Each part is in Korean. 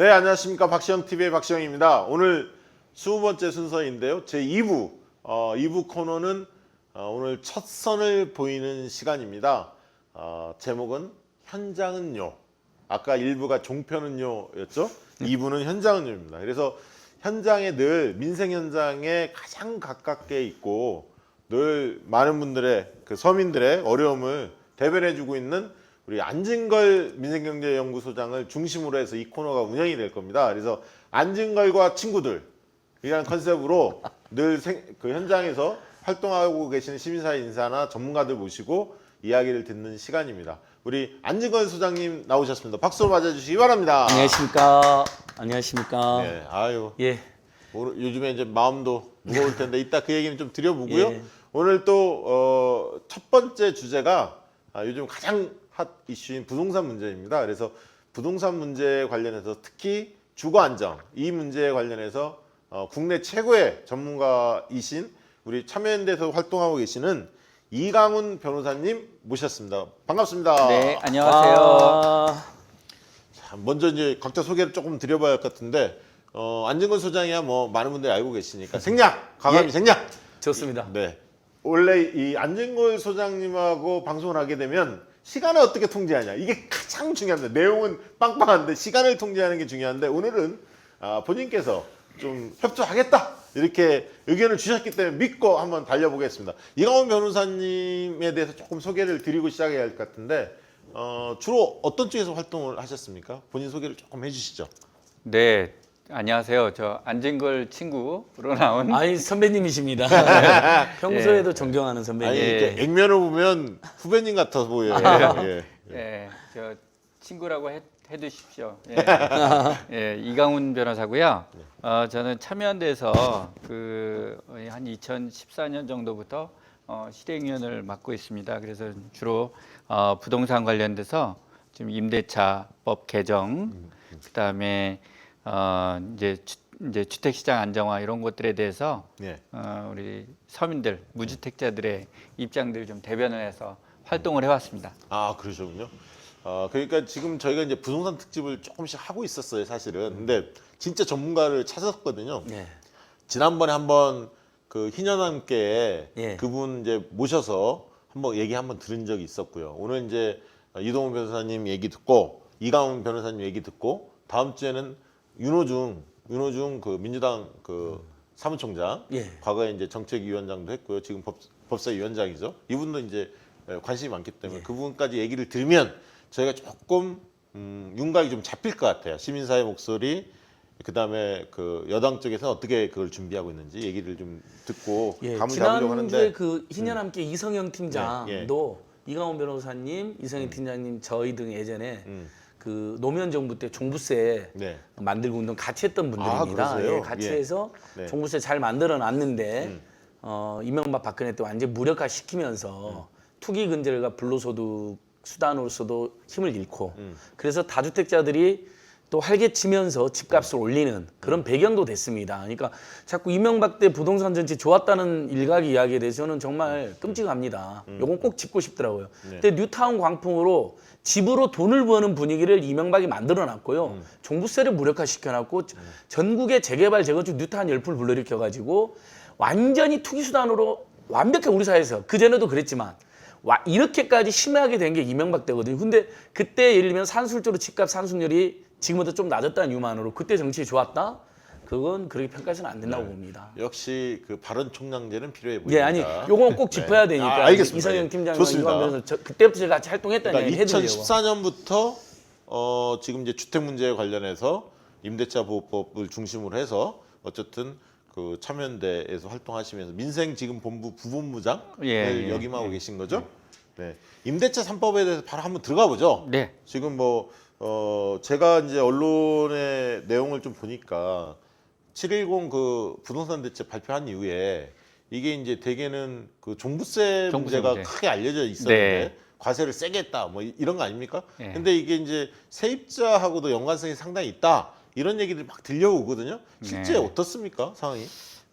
네, 안녕하십니까. 박시영TV의 박시영입니다. 오늘 20번째 순서인데요. 제 2부, 2부 코너는 오늘 첫 선을 보이는 시간입니다. 제목은 현장은요. 아까 1부가 종편은요였죠. 2부는 현장은요입니다. 그래서 현장에 늘 민생 현장에 가장 가깝게 있고 늘 많은 분들의 그 서민들의 어려움을 대변해주고 있는 우리 안진걸 민생경제연구소장을 중심으로 해서 이 코너가 운영이 될 겁니다. 그래서 안진걸과 친구들이라는 컨셉으로 늘 그 현장에서 활동하고 계시는 시민사회 인사나 전문가들 모시고 이야기를 듣는 시간입니다. 우리 안진걸 소장님 나오셨습니다. 박수로 맞아주시기 바랍니다. 안녕하십니까. 안녕하십니까. 네, 아유. 예. 오늘 요즘에 이제 마음도 무거울 텐데 이따 그 얘기는 좀 드려보고요. 예. 오늘 또 첫 번째 주제가 요즘 가장 핫 이슈인 부동산 문제입니다. 그래서 부동산 문제에 관련해서 특히 주거 안정 이 문제에 관련해서 국내 최고의 전문가이신 우리 참여연대에서 활동하고 계시는 이강훈 변호사님 모셨습니다. 반갑습니다. 네, 안녕하세요. 자, 먼저 이제 각자 소개를 조금 드려봐야 할 것 같은데 안진걸 소장이야 뭐 많은 분들이 알고 계시니까 생략, 과감히 예. 생략. 좋습니다. 네. 원래 이 안진걸 소장님하고 방송을 하게 되면 시간을 어떻게 통제하냐 이게 가장 중요합니다. 내용은 빵빵한데 시간을 통제하는 게 중요한데 오늘은 본인께서 좀 협조하겠다 이렇게 의견을 주셨기 때문에 믿고 한번 달려보겠습니다. 이강훈 변호사님에 대해서 조금 소개를 드리고 시작해야 할 것 같은데 주로 어떤 쪽에서 활동을 하셨습니까? 본인 소개를 조금 해주시죠. 네, 안녕하세요. 저 안진걸 친구로 나온 아니 선배님이십니다. 평소에도 존경하는 선배님. 아니 예. 이렇게 액면을 보면 후배님 같아 보여요. 예. 예, 저 친구라고 해두십시오. 예, 예, 이강훈 변호사고요. 저는 참여연대에서 한 2014년 정도부터 실행위원을 맡고 있습니다. 그래서 주로 부동산 관련돼서 지금 임대차법 개정, 그다음에 이제 주택시장 안정화 이런 것들에 대해서 예. 우리 서민들, 무주택자들의 입장들을 좀 대변을 해서 활동을 해왔습니다. 아, 그러시군요. 그러니까 지금 저희가 이제 부동산 특집을 조금씩 하고 있었어요, 사실은. 근데 진짜 전문가를 찾았거든요. 예. 지난번에 한번 그 희년함께 예. 그분 이제 모셔서 한번 얘기 한번 들은 적이 있었고요. 오늘 이제 이동훈 변호사님 얘기 듣고 이강훈 변호사님 얘기 듣고 다음 주에는 윤호중 그 민주당 그 사무총장, 예. 과거에 이제 정책위원장도 했고요. 지금 법사위원장이죠. 이분도 이제 관심이 많기 때문에 예. 그분까지 얘기를 들으면 저희가 조금 윤곽이 좀 잡힐 것 같아요. 시민사회 목소리, 그다음에 그 여당 쪽에서 어떻게 그걸 준비하고 있는지 얘기를 좀 듣고 예. 감을 잡으려고 지난주에 하는데 그 희년함께 이성영 팀장도 예, 예. 이강훈 변호사님, 이성영 팀장님 저희 등 예전에 음. 그 노무현 정부 때 종부세 네. 만들고 운동 같이 했던 분들입니다. 그러세요? 예, 같이 예. 해서 네. 종부세 잘 만들어 놨는데 이명박 박근혜 때 완전 히 무력화 시키면서 투기 근절과 불로소득 수단으로서도 힘을 잃고 그래서 다주택자들이 또 활개치면서 집값을 올리는 그런 배경도 됐습니다. 그러니까 자꾸 이명박 때 부동산 정치 좋았다는 일각의 이야기에 대해서는 정말 끔찍합니다. 요건 꼭 짚고 싶더라고요. 근데 뉴타운 광풍으로 집으로 돈을 버는 분위기를 이명박이 만들어놨고요. 종부세를 무력화시켜놨고 전국의 재개발, 재건축 뉴타운 열풍을 불러일으켜가지고 완전히 투기 수단으로 완벽하게 우리 사회에서 그전에도 그랬지만 이렇게까지 심하게 된 게 이명박 때거든요. 근데 그때 예를 들면 산술적으로 집값 상승률이 지금보다 좀 낮았다는 이유만으로 그때 정치 좋았다? 그건 그렇게 평가해서는 안 된다고 봅니다. 역시 그 발언 총량제는 필요해 보입니다. 예, 아니, 요건 꼭 짚어야 되니까. 알겠습니다. 이성영 예. 팀장과 좋습니다. 이광 변호사 그때부터 제가 같이 활동했다는 그러니까 얘기 해드리려고. 2014년부터 지금 이제 주택 문제에 관련해서 임대차 보호법을 중심으로 해서 어쨌든 그 참여연대에서 활동하시면서 민생 지금 본부 부본부장을 예, 역임하고 계신 거죠? 네. 임대차 3법에 대해서 바로 한번 들어가 보죠. 네. 지금 뭐 제가 이제 언론의 내용을 좀 보니까 710 그 부동산 대책 발표한 이후에 이게 이제 대개는 그 종부세 문제가 문제. 크게 알려져 있었는데 네. 과세를 세게 했다 뭐 이런 거 아닙니까? 네. 근데 이게 이제 세입자하고도 연관성이 상당히 있다 이런 얘기들이 막 들려오거든요. 실제 네. 어떻습니까 상황이?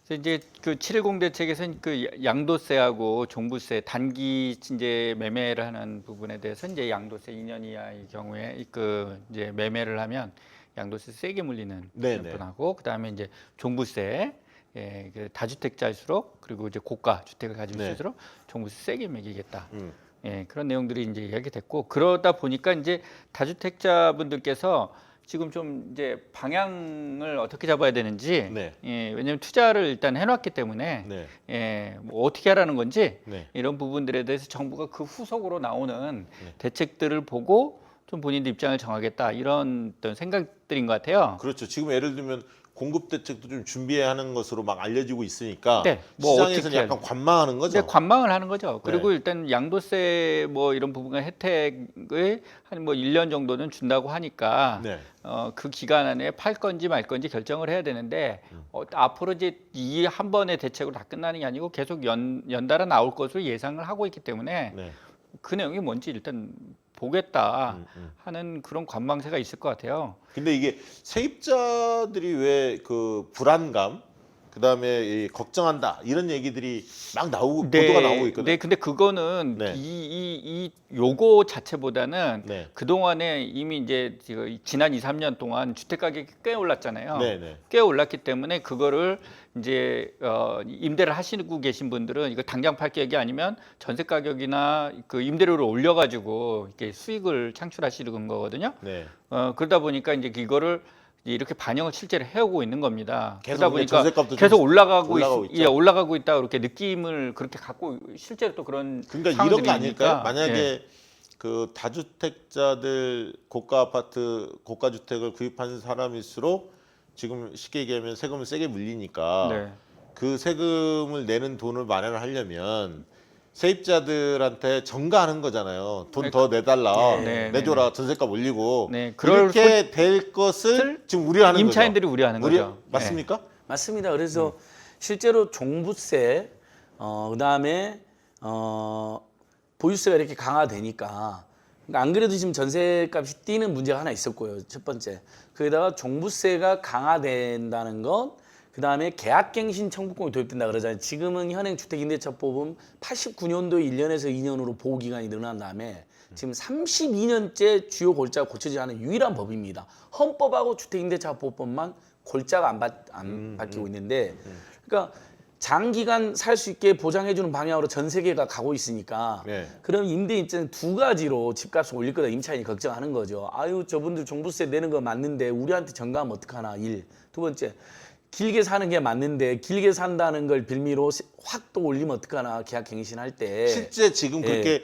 그래서 이제 그 710 대책에서는 그 양도세하고 종부세 단기 이제 매매를 하는 부분에 대해서 이제 양도세 2년 이하의 경우에 그 이제 매매를 하면 양도세 세게 물리는 네네. 분하고 그다음에 이제 종부세 그 다주택자일수록 그리고 이제 고가 주택을 가지고 네. 있을수록 종부세 세게 매기겠다. 음. 그런 내용들이 이제 이야기됐고 그러다 보니까 이제 다주택자분들께서 지금 좀 이제 방향을 어떻게 잡아야 되는지 네. 왜냐하면 투자를 일단 해놨기 때문에 네. 뭐 어떻게 하라는 건지 네. 이런 부분들에 대해서 정부가 그 후속으로 나오는 대책들을 보고 좀 본인들 입장을 정하겠다 이런 어떤 생각들인 것 같아요. 그렇죠. 지금 예를 들면 공급 대책도 좀 준비해야 하는 것으로 막 알려지고 있으니까 네, 뭐 시장에서는 어떻게 약간 관망하는 거죠. 네, 관망을 하는 거죠. 그리고 네. 일단 양도세 뭐 이런 부분의 혜택을 한 뭐 1년 정도는 준다고 하니까 네. 그 기간 안에 팔 건지 말 건지 결정을 해야 되는데 앞으로 이제 이 한 번의 대책으로 다 끝나는 게 아니고 계속 연달아 나올 것으로 예상을 하고 있기 때문에 네. 그 내용이 뭔지 일단 보겠다 하는 그런 관망세가 있을 것 같아요. 근데 이게 세입자들이 왜 그 불안감, 그다음에 이 걱정한다 이런 얘기들이 막 나오고 보도가 나오고 있거든요. 네, 근데 그거는 네. 이 요거 자체보다는 네. 그 동안에 이미 이제 지난 2, 3년 동안 주택 가격이 꽤 올랐잖아요. 네, 네. 꽤 올랐기 때문에 그거를 이제 임대를 하시고 계신 분들은 이거 당장 팔 계획이 아니면 전세 가격이나 그 임대료를 올려가지고 이렇게 수익을 창출하시는 거거든요. 네. 그러다 보니까 이제 이거를 이렇게 반영을 실제로 해오고 있는 겁니다. 계속 그러다 보니까 전셋값도 계속 좀 올라가고 올라가고 있죠. 올라가고 있다 그렇게 느낌을 그렇게 갖고 실제로 또 그런 그러니까 이런 상황들이 거 아닐까요? 있으니까. 만약에 예. 그 다주택자들 고가 아파트, 고가 주택을 구입한 사람일수록 지금 쉽게 얘기하면 세금을 세게 물리니까 네. 그 세금을 내는 돈을 마련을 하려면 세입자들한테 전가하는 거잖아요. 돈 더 내달라, 네, 내줘라, 전세값 올리고 네, 그럴 이렇게 될 것을 지금 우려하는 임차인들이 거죠. 우려하는 거죠. 맞습니까? 맞습니다. 그래서 실제로 종부세, 그다음에 보유세가 이렇게 강화되니까 그러니까 안 그래도 지금 전세값이 뛰는 문제가 하나 있었고요. 첫 번째. 거기다가 종부세가 강화된다는 것, 그다음에 계약갱신 청구권이 도입된다 그러잖아요. 지금은 현행 주택임대차법은 89년도에 1년에서 2년으로 보호기간이 늘어난 다음에 지금 32년째 주요 골자가 고쳐지지 않은 유일한 법입니다. 헌법하고 주택임대차법만 골자가 안 바뀌고 있는데 그러니까 장기간 살 수 있게 보장해주는 방향으로 전 세계가 가고 있으니까 네. 그럼 임대 입장은 두 가지로 집값을 올릴 거다 임차인이 걱정하는 거죠. 아유 저분들 종부세 내는 거 맞는데 우리한테 전가하면 어떡하나. 일. 두 번째 길게 사는 게 맞는데 길게 산다는 걸 빌미로 확 또 올리면 어떡하나. 계약갱신할 때. 실제 지금 그렇게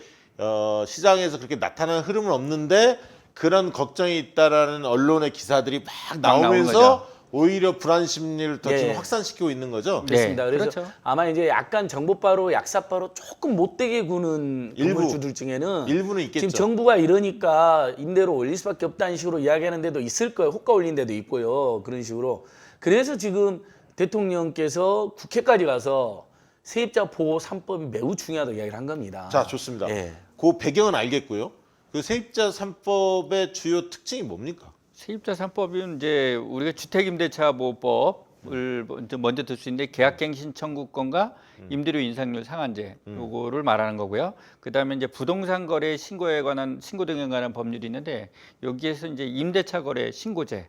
시장에서 그렇게 나타나는 흐름은 없는데 그런 걱정이 있다라는 언론의 기사들이 막 나오는 나오면서 오히려 불안 심리를 더 예. 지금 확산시키고 있는 거죠. 그렇습니다. 네, 그래서 그렇죠. 아마 이제 약간 정보바로 약사바로 조금 못되게 구는 일부, 건물주들 중에는 일부는 있겠죠. 지금 정부가 이러니까 임대료 올릴 수밖에 없다는 식으로 이야기하는 데도 있을 거예요. 호가 올린 데도 있고요. 그런 식으로. 그래서 지금 대통령께서 국회까지 가서 세입자 보호 3법이 매우 중요하다고 이야기를 한 겁니다. 자, 좋습니다. 예. 그 배경은 알겠고요. 그 세입자 3법의 주요 특징이 뭡니까? 세입자 3법은 이제 우리가 주택임대차보호법을 먼저 들 수 있는데 계약갱신 청구권과 임대료 인상률 상한제 요거를 말하는 거고요. 그다음에 이제 부동산 거래 신고에 관한 신고 등에 관한 법률이 있는데 여기에서 이제 임대차 거래 신고제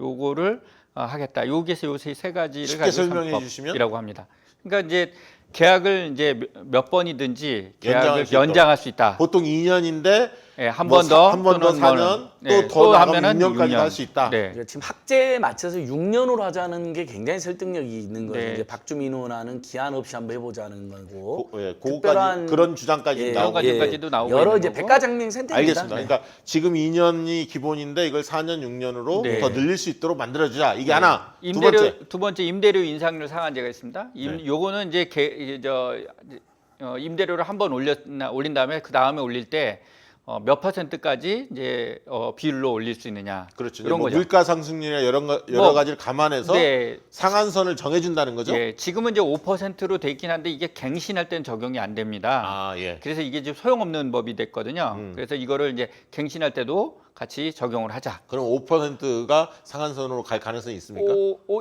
요거를 하겠다. 여기에서 요 세 가지를 쉽게 가지고 설명해 3법이라고 주시면? 합니다. 그러니까 이제 계약을 이제 몇 번이든지 연장할 계약을 수 있도록. 연장할 수 있다. 보통 2년인데 예, 한 번 더, 한 번 더 또는 4년, 네, 또 더 나가면 하면은 6년까지 6년. 할 수 있다. 네. 그러니까 지금 학제에 맞춰서 6년으로 하자는 게 굉장히 설득력이 있는 거죠. 네. 이제 박주민 의원하는 기한 없이 한번 해보자는 거고. 그거까지 특별한- 그런 주장까지 예, 나오고 여러 가지까지도 나오고 여러 있는 이제 거고. 백과장님 선택입니다. 알겠습니다. 그러니까 지금 2년이 기본인데 이걸 4년, 6년으로 네. 더 늘릴 수 있도록 만들어주자. 이게 하나. 두 번째. 임대료 인상률 상한제가 있습니다. 네. 요거는 이제 임대료를 한 번 올린 다음에 그 다음에 올릴 때 몇 %까지 이제 비율로 올릴 수 있느냐. 그렇죠. 이런 뭐 거죠. 물가 상승률이나 여러 뭐, 가지를 감안해서 네. 상한선을 정해준다는 거죠. 예, 지금은 이제 5%로 돼 있긴 한데 이게 갱신할 때는 적용이 안 됩니다. 아 예. 그래서 이게 지금 소용없는 법이 됐거든요. 그래서 이거를 이제 갱신할 때도 같이 적용을 하자. 그럼 5%가 상한선으로 갈 가능성이 있습니까?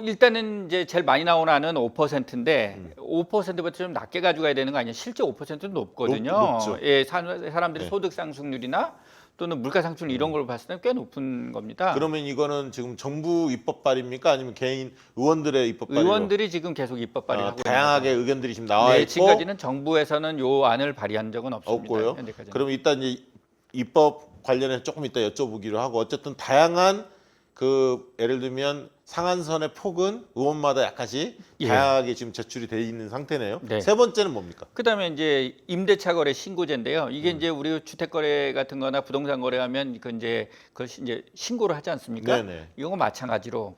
일단은 이제 제일 많이 나오는 5%인데 5%보다 좀 낮게 가져가야 되는 거 아니에요? 실제 5%는 높거든요. 높죠. 예, 사람들이 네. 소득 상승률이나 또는 물가상충 이런 걸 봤을 때 꽤 높은 겁니다. 그러면 이거는 지금 정부 입법 발의입니까? 아니면 개인 의원들의 입법 발의로? 의원들이 지금 계속 입법 발의를 하고 다양하게 있는 의견들이 지금 나와 네, 있고 지금까지는 정부에서는 요 안을 발의한 적은 없습니다. 없고요. 현재까지는. 그럼 일단 이제 입법 관련해서 조금 이따 여쭤보기로 하고 어쨌든 다양한 그 예를 들면 상한선의 폭은 의원마다 약간씩 예. 다양하게 지금 제출이 돼 있는 상태네요. 네. 세 번째는 뭡니까? 그다음에 이제 임대차 거래 신고제인데요. 이게 이제 우리 주택 거래 같은 거나 부동산 거래하면 그 이제 그걸 이제 신고를 하지 않습니까? 네네. 이거 마찬가지로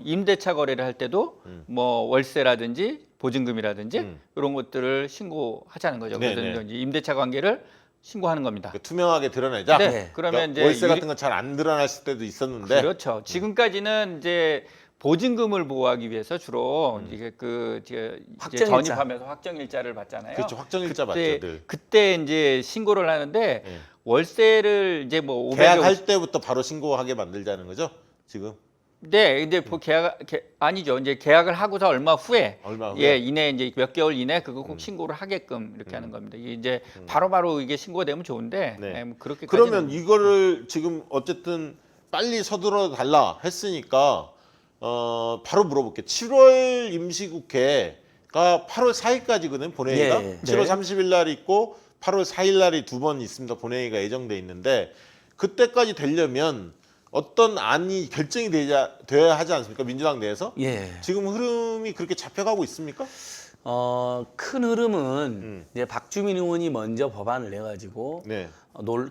임대차 거래를 할 때도 뭐 월세라든지 보증금이라든지 이런 것들을 신고하자는 거죠. 그래서 네네. 이제 임대차 관계를 신고하는 겁니다. 그러니까 투명하게 드러내자. 네. 네. 그러면 이제 월세 같은 건 잘 안 드러났을 때도 있었는데 그렇죠. 지금까지는 이제 보증금을 보호하기 위해서 주로 이게 그 이제 확정일자. 전입하면서 확정일자를 받잖아요. 그렇죠. 확정일자 그때, 맞죠, 늘. 그때 이제 신고를 하는데 네. 월세를 이제 뭐 500에 계약할 때부터 바로 신고하게 만들자는 거죠, 지금. 네, 이제 뭐 아니죠. 이제 계약을 하고서 얼마 후에 얼마 후에? 예, 이내 이제 몇 개월 이내 그거 꼭 신고를 하게끔 이렇게 하는 겁니다. 이게 이제 바로바로 이게 신고되면 좋은데 네. 예, 뭐 그렇게 그러면 이거를 지금 어쨌든 빨리 서둘러 달라 했으니까 바로 물어볼게요. 7월 임시국회가 8월 4일까지거든 본회의가. 예. 7월 네. 30일 날 있고 8월 4일 날이 두 번 있습니다. 본회의가 예정돼 있는데 그때까지 되려면 어떤 안이 결정이 돼야 하지 않습니까? 민주당 내에서? 예. 지금 흐름이 그렇게 잡혀가고 있습니까? 큰 흐름은 이제 박주민 의원이 먼저 법안을 내가지고 네.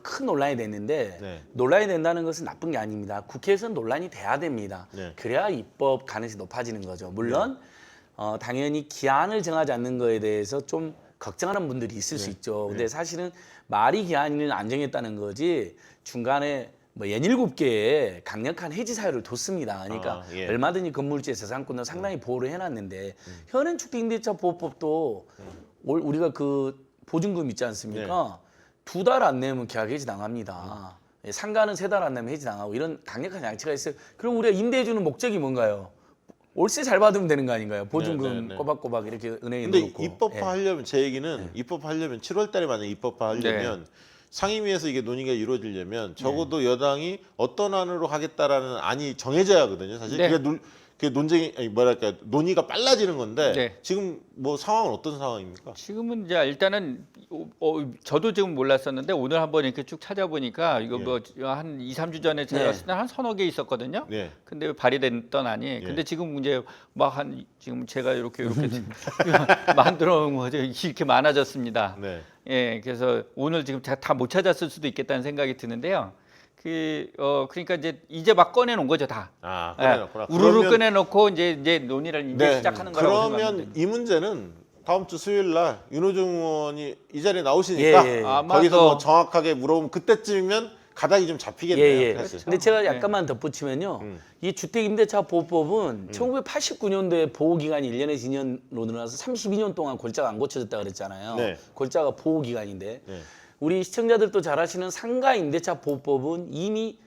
큰 논란이 됐는데 네. 논란이 된다는 것은 나쁜 게 아닙니다. 국회에서는 논란이 돼야 됩니다. 네. 그래야 입법 가능성이 높아지는 거죠. 물론 당연히 기한을 정하지 않는 거에 대해서 좀 걱정하는 분들이 있을 수 있죠. 근데 사실은 말이 기한을 안 정했다는 거지 중간에 뭐 67개의 강력한 해지 사유를 뒀습니다. 그러니까 예. 얼마든지 건물주의 재산권은 상당히 보호를 해놨는데 현행 주택임대차 보호법도 우리가 그 보증금 있지 않습니까? 2달 안 내면 계약 해지 당합니다. 예, 상가는 3달 안 내면 해지 당하고 이런 강력한 양치가 있어요. 그럼 우리가 임대해주는 목적이 뭔가요? 월세 잘 받으면 되는 거 아닌가요? 보증금 네, 네, 네. 꼬박꼬박 이렇게 은행에 근데 넣고. 입법화하려면 제 얘기는 입법화하려면 7월 달에 만약 입법화하려면 상임위에서 이게 논의가 이루어지려면 적어도 여당이 어떤 안으로 하겠다라는 안이 정해져야 하거든요. 사실 네. 그게 논쟁이 아니 뭐랄까 논의가 빨라지는 건데 네. 지금 뭐 상황은 어떤 상황입니까? 지금은 이제 일단은 저도 지금 몰랐었는데 오늘 한번 이렇게 쭉 찾아보니까 이거 뭐 한 2, 3주 전에 찾아왔을 때 한 서너 개 있었거든요. 네. 근데 발의됐던 안이 근데 지금 이제 막 한 지금 제가 이렇게 만들어 놓은 거죠. 이렇게 많아졌습니다. 네. 예, 그래서 오늘 지금 제가 다 못 찾았을 수도 있겠다는 생각이 드는데요. 그러니까 이제 막 꺼내놓은 거죠 다. 아, 꺼내놓구나. 예, 우르르 그러면- 꺼내놓고 이제 논의를 이제 네. 시작하는 거라고 그러면 생각합니다. 이 문제는 다음 주 수요일 날 윤호중 의원이 이 자리에 나오시니까 예, 예. 아마 거기서 또- 뭐 정확하게 물어보면 그때쯤이면 가닥이 좀 잡히겠네요. 예, 예. 사실. 근데 제가 약간만 덧붙이면요. 이 주택임대차 보호법은 1989년도에 보호기간이 1년에서 2년으로 늘어나서 32년 동안 골자가 안 고쳐졌다 그랬잖아요. 네. 골자가 보호기간인데 네. 우리 시청자들도 잘 아시는 상가임대차 보호법은 이미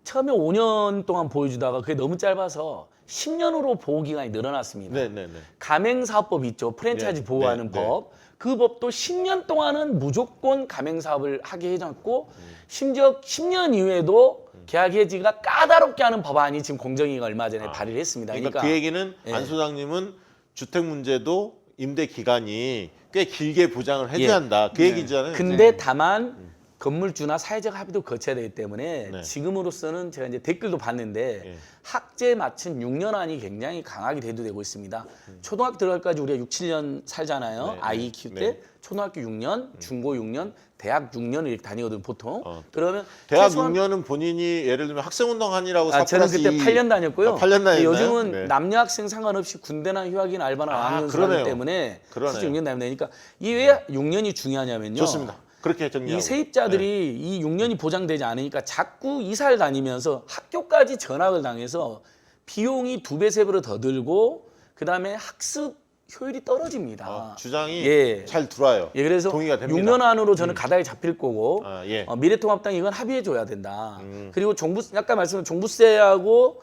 처음에 5년 동안 보여주다가 그게 너무 짧아서 10년으로 보호기간이 늘어났습니다. 네, 네, 네. 가맹사업법 있죠. 프랜차이즈 네, 보호하는 네, 법. 그 법도 10년 동안은 무조건 가맹사업을 하게 해놨고 심지어 10년 이후에도 계약 해지가 까다롭게 하는 법안이 지금 공정위가 얼마 전에 발의를 했습니다. 그러니까 그 얘기는 안 소장님은 주택 문제도 임대 기간이 꽤 길게 보장을 해줘야 한다. 그 얘기잖아요. 근데 다만 건물주나 사회적 합의도 거쳐야 되기 때문에 네. 지금으로서는 제가 이제 댓글도 봤는데 예. 학제 맞춘 6년안이 굉장히 강하게 대두되고 있습니다. 초등학교 들어갈까지 우리가 6, 7년 살잖아요. 네, 아이 키울 때 네. 초등학교 6년, 중고 6년, 대학 6년을 이렇게 다니거든 보통. 그러면 대학 최소한 6년은 본인이 예를 들면 학생운동한이라고 저는 그때 8년 다녔고요. 8년 다녔나요? 요즘은 네. 남녀 학생 상관없이 군대나 휴학이나 알바나 어학연수 그러네요. 하기 때문에 그러네요. 실제 6년 다니면 되니까 이 왜 6년이 중요하냐면요. 좋습니다. 그렇게 정리하고. 이 세입자들이 이 6년이 보장되지 않으니까 자꾸 이사를 다니면서 학교까지 전학을 당해서 비용이 2배, 3배로 더 들고 그다음에 학습 효율이 떨어집니다. 주장이 예. 잘 들어와요. 예, 그래서 동의가 됩니다. 6년 안으로 저는 가닥이 잡힐 거고 예. 미래통합당 이건 합의해 줘야 된다. 그리고 정부 아까 말씀드린 종부세하고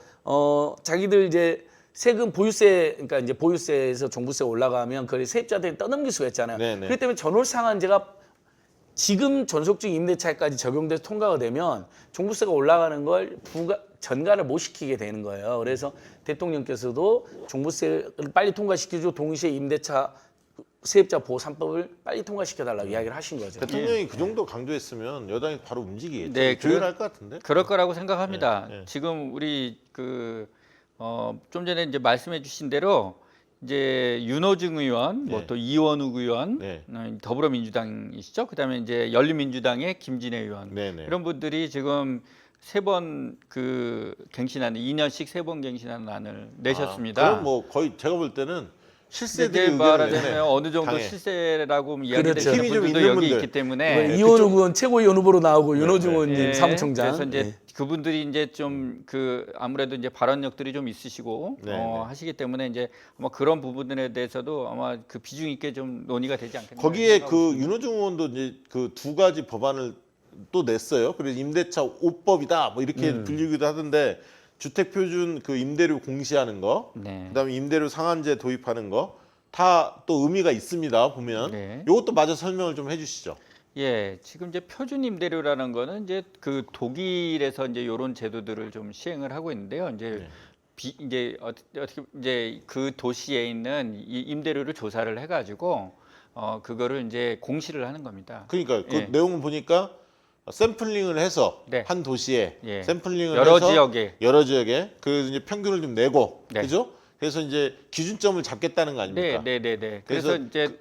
자기들 이제 세금 보유세 그러니까 이제 보유세에서 종부세 올라가면 그걸 세입자들이 떠넘길 수가 있잖아요. 네네. 그렇기 때문에 전월상한제가 지금 전속적 임대차까지 적용돼서 통과가 되면 종부세가 올라가는 걸 전가를 못 시키게 되는 거예요. 그래서 대통령께서도 종부세를 빨리 통과시키고 동시에 임대차 세입자 보호 3법을 빨리 통과시켜달라고 이야기를 하신 거죠. 대통령이 그 정도 강조했으면 여당이 바로 움직이겠죠. 네, 조율할 것 같은데. 그럴 거라고 생각합니다. 네, 네. 지금 우리 좀 전에 이제 말씀해주신 대로 이제 윤호중 의원, 뭐 네. 또 이원욱 의원, 네. 더불어민주당이시죠. 그다음에 이제 열린민주당의 김진애 의원 네, 네. 이런 분들이 지금 3번 갱신안, 2년씩 3번 갱신안을 내셨습니다. 그럼 뭐 거의 제가 볼 때는 실세들이 이제 의견을 말하자면 내네. 어느 정도 당에. 실세라고 그렇죠. 이야기되시는 힘이 좀 분들도 있는 여기 분들. 있기 때문에 네, 이원욱 의원 최고위원 후보로 나오고 윤호중 네. 의원님 예, 사무총장. 그래서 이제 네. 그분들이 이제 좀 아무래도 이제 발언력들이 좀 있으시고 네, 네. 하시기 때문에 이제 아마 그런 부분들에 대해서도 아마 그 비중 있게 좀 논의가 되지 않겠나. 거기에 그 윤호중 의원도 이제 그 2가지 법안을 또 냈어요. 그래서 임대차 5법이다 뭐 이렇게 불리기도 하던데 주택 표준 그 임대료 공시하는 거, 네. 그다음에 임대료 상한제 도입하는 거 다 또 의미가 있습니다. 보면 네. 이것도 마저 설명을 좀 해주시죠. 예, 지금 이제 표준 임대료라는 거는 이제 그 독일에서 이제 이런 제도들을 좀 시행을 하고 있는데요. 이제 네. 이제 어떻게 이제 그 도시에 있는 이 임대료를 조사를 해가지고 그거를 이제 공시를 하는 겁니다. 그러니까 그 예. 내용을 보니까 샘플링을 해서 네. 한 도시에 예. 샘플링을 여러 해서 지역에 그래서 이제 평균을 좀 내고 네. 그죠? 그래서 이제 기준점을 잡겠다는 거 아닙니까? 네. 그래서 그래서 이제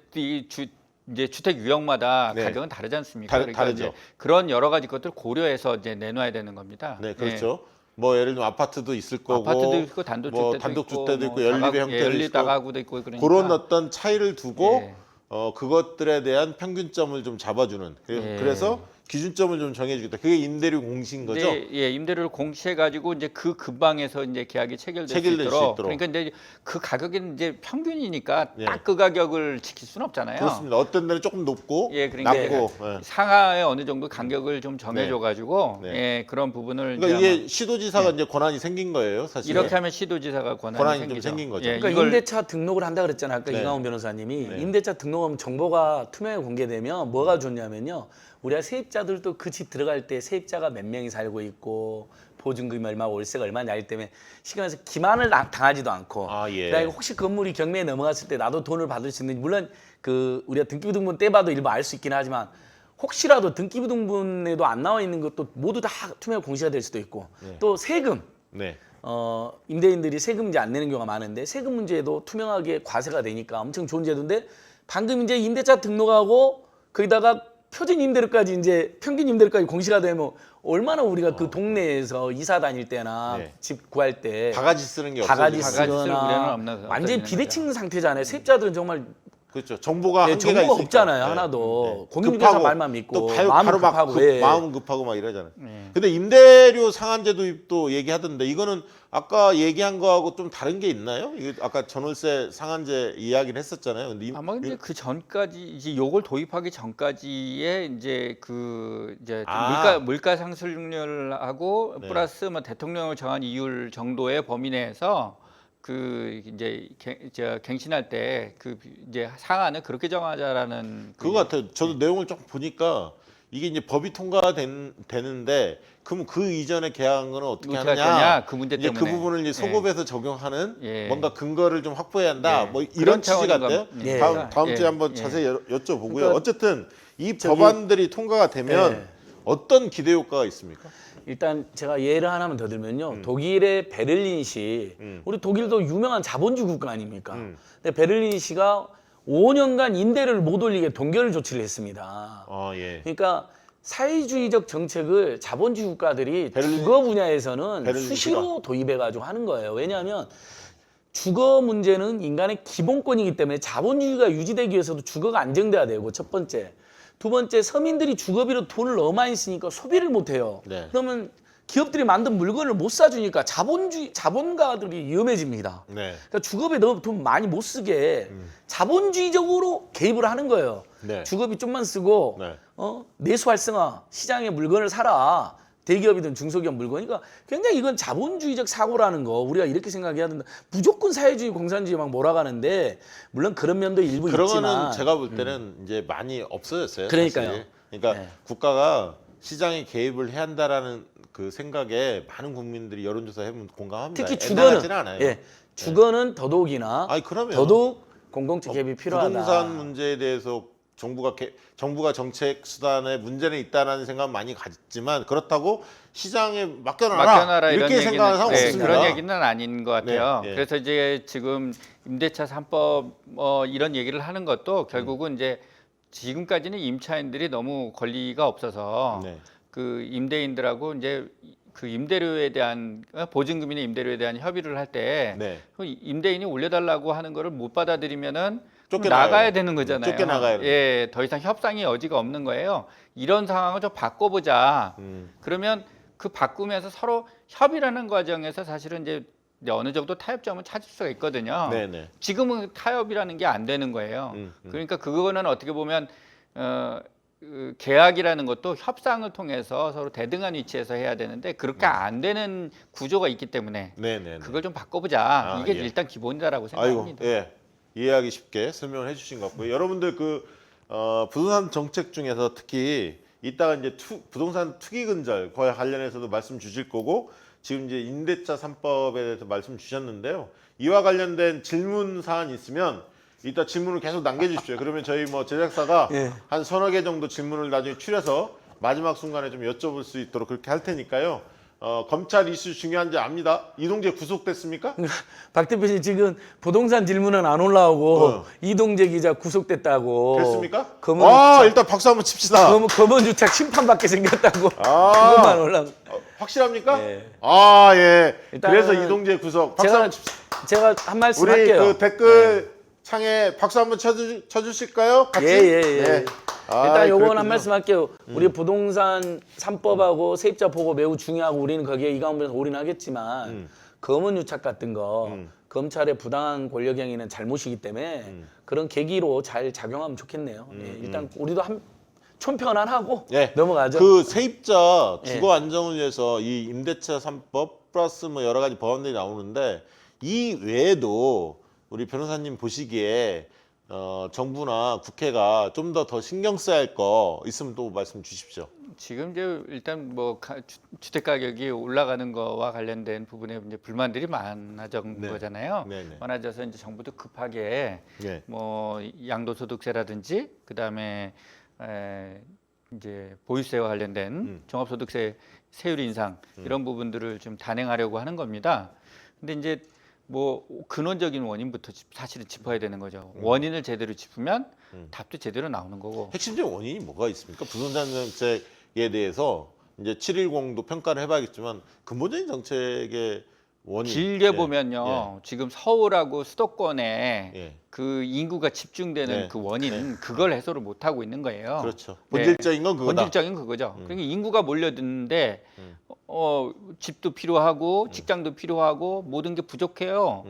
이제 주택 유형마다 네. 가격은 다르지 않습니까? 다르죠. 이제 그런 여러 가지 것들을 고려해서 이제 내놔야 되는 겁니다. 네, 그렇죠. 뭐 예를 들면 아파트도 있을 거고, 아파트도 있고 단독주택도 뭐 단독주택도 있고, 뭐 연립의 형태도 연립 있고, 다가구도 있고 그러니까 그런 어떤 차이를 두고 예. 그것들에 대한 평균점을 좀 잡아주는. 예. 그래서 기준점을 좀 정해주겠다. 그게 임대료 공시인 거죠. 네, 예, 임대료를 공시해 가지고 이제 그 근방에서 이제 계약이 체결될 수 체결될 수 있도록. 있도록. 그러니까 이제 그 가격은 이제 평균이니까 예. 딱 그 가격을 지킬 수는 없잖아요. 그렇습니다. 어떤 데는 조금 높고 예, 그러니까 낮고. 예. 상하에 어느 정도 간격을 좀 정해줘 가지고 네. 예, 그런 부분을 그러니까 이제 이게 시도지사가 이제 권한이 생긴 거예요, 사실. 이렇게 하면 시도지사가 권한이 좀 생기죠. 생긴 거죠. 예, 그러니까 이걸 임대차 등록을 한다 그랬잖아요. 아까 네. 이강원 변호사님이 네. 임대차 등록하면 정보가 투명하게 공개되면 뭐가 좋냐면요. 우리가 세입자들도 그 집 들어갈 때 세입자가 몇 명이 살고 있고 보증금이 얼마, 월세가 얼마냐 알 때문에 시간에서 기만을 당하지도 않고. 아, 예. 그다음에 혹시 건물이 경매에 넘어갔을 때 나도 돈을 받을 수 있는지 물론 그 우리가 등기부등본 떼봐도 일부 알 수 있긴 하지만 혹시라도 등기부등본에도 안 나와 있는 것도 모두 다 투명 공시가 될 수도 있고 또 세금. 네. 임대인들이 세금인지 안 내는 경우가 많은데 세금 문제도 투명하게 과세가 되니까 엄청 좋은 제도인데 방금 이제 임대차 등록하고 거기다가 표준 임대료까지 이제 평균 임대료까지 공시가 되면 얼마나 우리가 그 동네에서 이사 다닐 때나 네. 집 구할 때 바가지 쓰는 게 바가지 없어지죠. 바가지 쓸 우려는 쓰거나 없는- 완전히 없어지는 비대칭 상태잖아요. 세입자들은 정말 그렇죠. 정보가 네, 한계가 정보가 있으니까. 없잖아요, 하나도. 공인중개사 급하고, 말만 믿고, 또 바로, 마음은 바로 막 급하고, 예. 마음은 급하고 막 이러잖아요. 네. 근데 임대료 상한제 도입도 얘기하던데 이거는 아까 얘기한 거하고 좀 다른 게 있나요? 이거 아까 전월세 상한제 이야기를 했었잖아요. 근데 아마 근데 그 전까지 이제 요걸 도입하기 전까지에 이제 그 이제 좀 아. 물가 상승률하고 네. 플러스 뭐 대통령을 정한 이율 정도의 범위 내에서 그 이제 갱신할 때 그 이제 상한을 그렇게 정하자라는 그거 같아요. 저도 내용을 좀 보니까 이게 이제 법이 통과되는데 그럼 그 이전에 계약한 거는 어떻게 어떻게 할 하느냐? 거냐, 그 문제 이제 그 때문에. 부분을 이제 소급해서 적용하는 예. 뭔가 근거를 좀 확보해야 한다. 예. 뭐 이런 그런 취지 차원인 같아요. 겁니다. 예. 다음 주에 예. 한번 예. 자세히 여쭤보고요. 그러니까 어쨌든 이 저기- 법안들이 통과가 되면 예. 어떤 기대 효과가 있습니까? 일단 제가 예를 하나만 더 들면요. 독일의 베를린시, 우리 독일도 유명한 자본주의 국가 아닙니까? 근데 베를린시가 5년간 임대료를 못 올리게 동결 조치를 했습니다. 예. 그러니까 사회주의적 정책을 자본주의 국가들이 베를린- 주거 분야에서는 베를린시가. 수시로 도입해가지고 하는 거예요. 왜냐하면 주거 문제는 인간의 기본권이기 때문에 자본주의가 유지되기 위해서도 주거가 안정돼야 되고 첫 번째. 두 번째, 서민들이 주거비로 돈을 너무 많이 쓰니까 소비를 못 해요. 네. 그러면 기업들이 만든 물건을 못 사주니까 자본가들이 위험해집니다. 네. 그러니까 주거비에 너무 돈 많이 못 쓰게 자본주의적으로 개입을 하는 거예요. 네. 주거비 좀만 쓰고 네. 내수 활성화, 시장에 물건을 사라. 대기업이든 중소기업 물건이니까 굉장히 이건 자본주의적 사고라는 거 우리가 이렇게 생각해야 된다. 무조건 사회주의, 공산주의 막 몰아가는데 물론 그런 면도 일부 그런 있지만 거는 제가 볼 때는 이제 많이 없어졌어요. 그러니까요. 사실. 그러니까 네. 국가가 시장에 개입을 해야 한다라는 그 생각에 많은 국민들이 여론조사 해보면 공감합니다. 특히 옛날 주거는 같지는 않아요. 예, 주거는 더더욱이나 아니 그러면 더더욱 공공적 개입이 필요하다. 부동산 문제에 대해서 정부가 정책 수단에 문제는 있다라는 생각 많이 가졌지만 그렇다고 시장에 맡겨놔라 이렇게 생각하는 사람 없습니다. 그런 얘기는 아닌 것 같아요. 네, 네. 그래서 이제 지금 임대차 3법 이런 얘기를 하는 것도 결국은 이제 지금까지는 임차인들이 너무 권리가 없어서 네. 그 임대인들하고 이제 그 임대료에 대한 보증금이나 임대료에 대한 협의를 할 때 네. 임대인이 올려달라고 하는 거를 못 받아들이면은 쫓겨나가요. 나가야 되는 거잖아요. 쫓겨나가요. 예, 더 이상 협상의 여지가 없는 거예요. 이런 상황을 좀 바꿔보자. 그러면 그 바꾸면서 서로 협의라는 과정에서 사실은 이제 어느 정도 타협점을 찾을 수가 있거든요. 네네. 지금은 타협이라는 게 안 되는 거예요. 그러니까 그거는 어떻게 보면 그 계약이라는 것도 협상을 통해서 서로 대등한 위치에서 해야 되는데 그렇게 안 되는 구조가 있기 때문에 네네. 그걸 좀 바꿔보자. 아, 이게 예. 일단 기본이다라고 아이고, 생각합니다. 예. 이해하기 쉽게 설명을 해주신 것 같고요. 여러분들 그 부동산 정책 중에서 특히 이따가 이제 부동산 투기 근절과 관련해서도 말씀 주실 거고 지금 이제 임대차 3법에 대해서 말씀 주셨는데요. 이와 관련된 질문 사안 있으면 이따 질문을 계속 남겨주십시오. 그러면 저희 뭐 제작사가 예. 한 서너 개 정도 질문을 나중에 추려서 마지막 순간에 좀 여쭤볼 수 있도록 그렇게 할 테니까요. 검찰 이슈 중요한지 압니다. 이동재 구속됐습니까? 박 대표님 지금 부동산 질문은 안 올라오고 어. 이동재 기자 구속됐다고. 됐습니까? 검은 일단 박수 한번 칩시다. 검은 주택 심판받게 생겼다고. 아. 그것만 올라. 확실합니까? 네. 예. 일단은 그래서 이동재 구속. 박수 한번 칩시다. 제가 한 말씀 우리 할게요. 그 댓글 창에 박수 한번 쳐주실까요? 같이? 예. 네. 일단 요건 그랬군요. 한 말씀 할게요. 우리 부동산 3법하고 세입자 보고 매우 중요하고 우리는 거기에 이 가운데서 올인하겠지만 검은 유착 같은 거 검찰의 부당한 권력 행위는 잘못이기 때문에 그런 계기로 잘 작용하면 좋겠네요. 예, 일단 우리도 한 총편안하고 예. 넘어가죠. 그 세입자 예. 주거 안정을 위해서 이 임대차 3법 플러스 뭐 여러 가지 법안들이 나오는데 이 외에도 우리 변호사님 보시기에 정부나 국회가 좀 더 신경 써야 할 거 있으면 또 말씀 주십시오. 지금 이제 일단 뭐 주택 가격이 올라가는 거와 관련된 부분에 이제 불만들이 많아진 네. 거잖아요. 네네. 많아져서 이제 정부도 급하게 네. 뭐 양도소득세라든지 그다음에 이제 보유세와 관련된 종합소득세 세율 인상 이런 부분들을 좀 단행하려고 하는 겁니다. 근데 이제 뭐 근원적인 원인부터 사실은 짚어야 되는 거죠. 원인을 제대로 짚으면 답도 제대로 나오는 거고. 핵심적인 원인이 뭐가 있습니까? 부동산 정책에 대해서 이제 710도 평가를 해봐야겠지만 근본적인 정책의 원인 길게 예. 보면요. 지금 서울하고 수도권에 예. 그 인구가 집중되는 네. 그 원인 그걸 해소를 못 하고 있는 거예요. 그렇죠. 네. 본질적인 건 그거다. 본질적인 그거죠. 그러니까 인구가 몰려드는데 집도 필요하고 직장도 필요하고 모든 게 부족해요.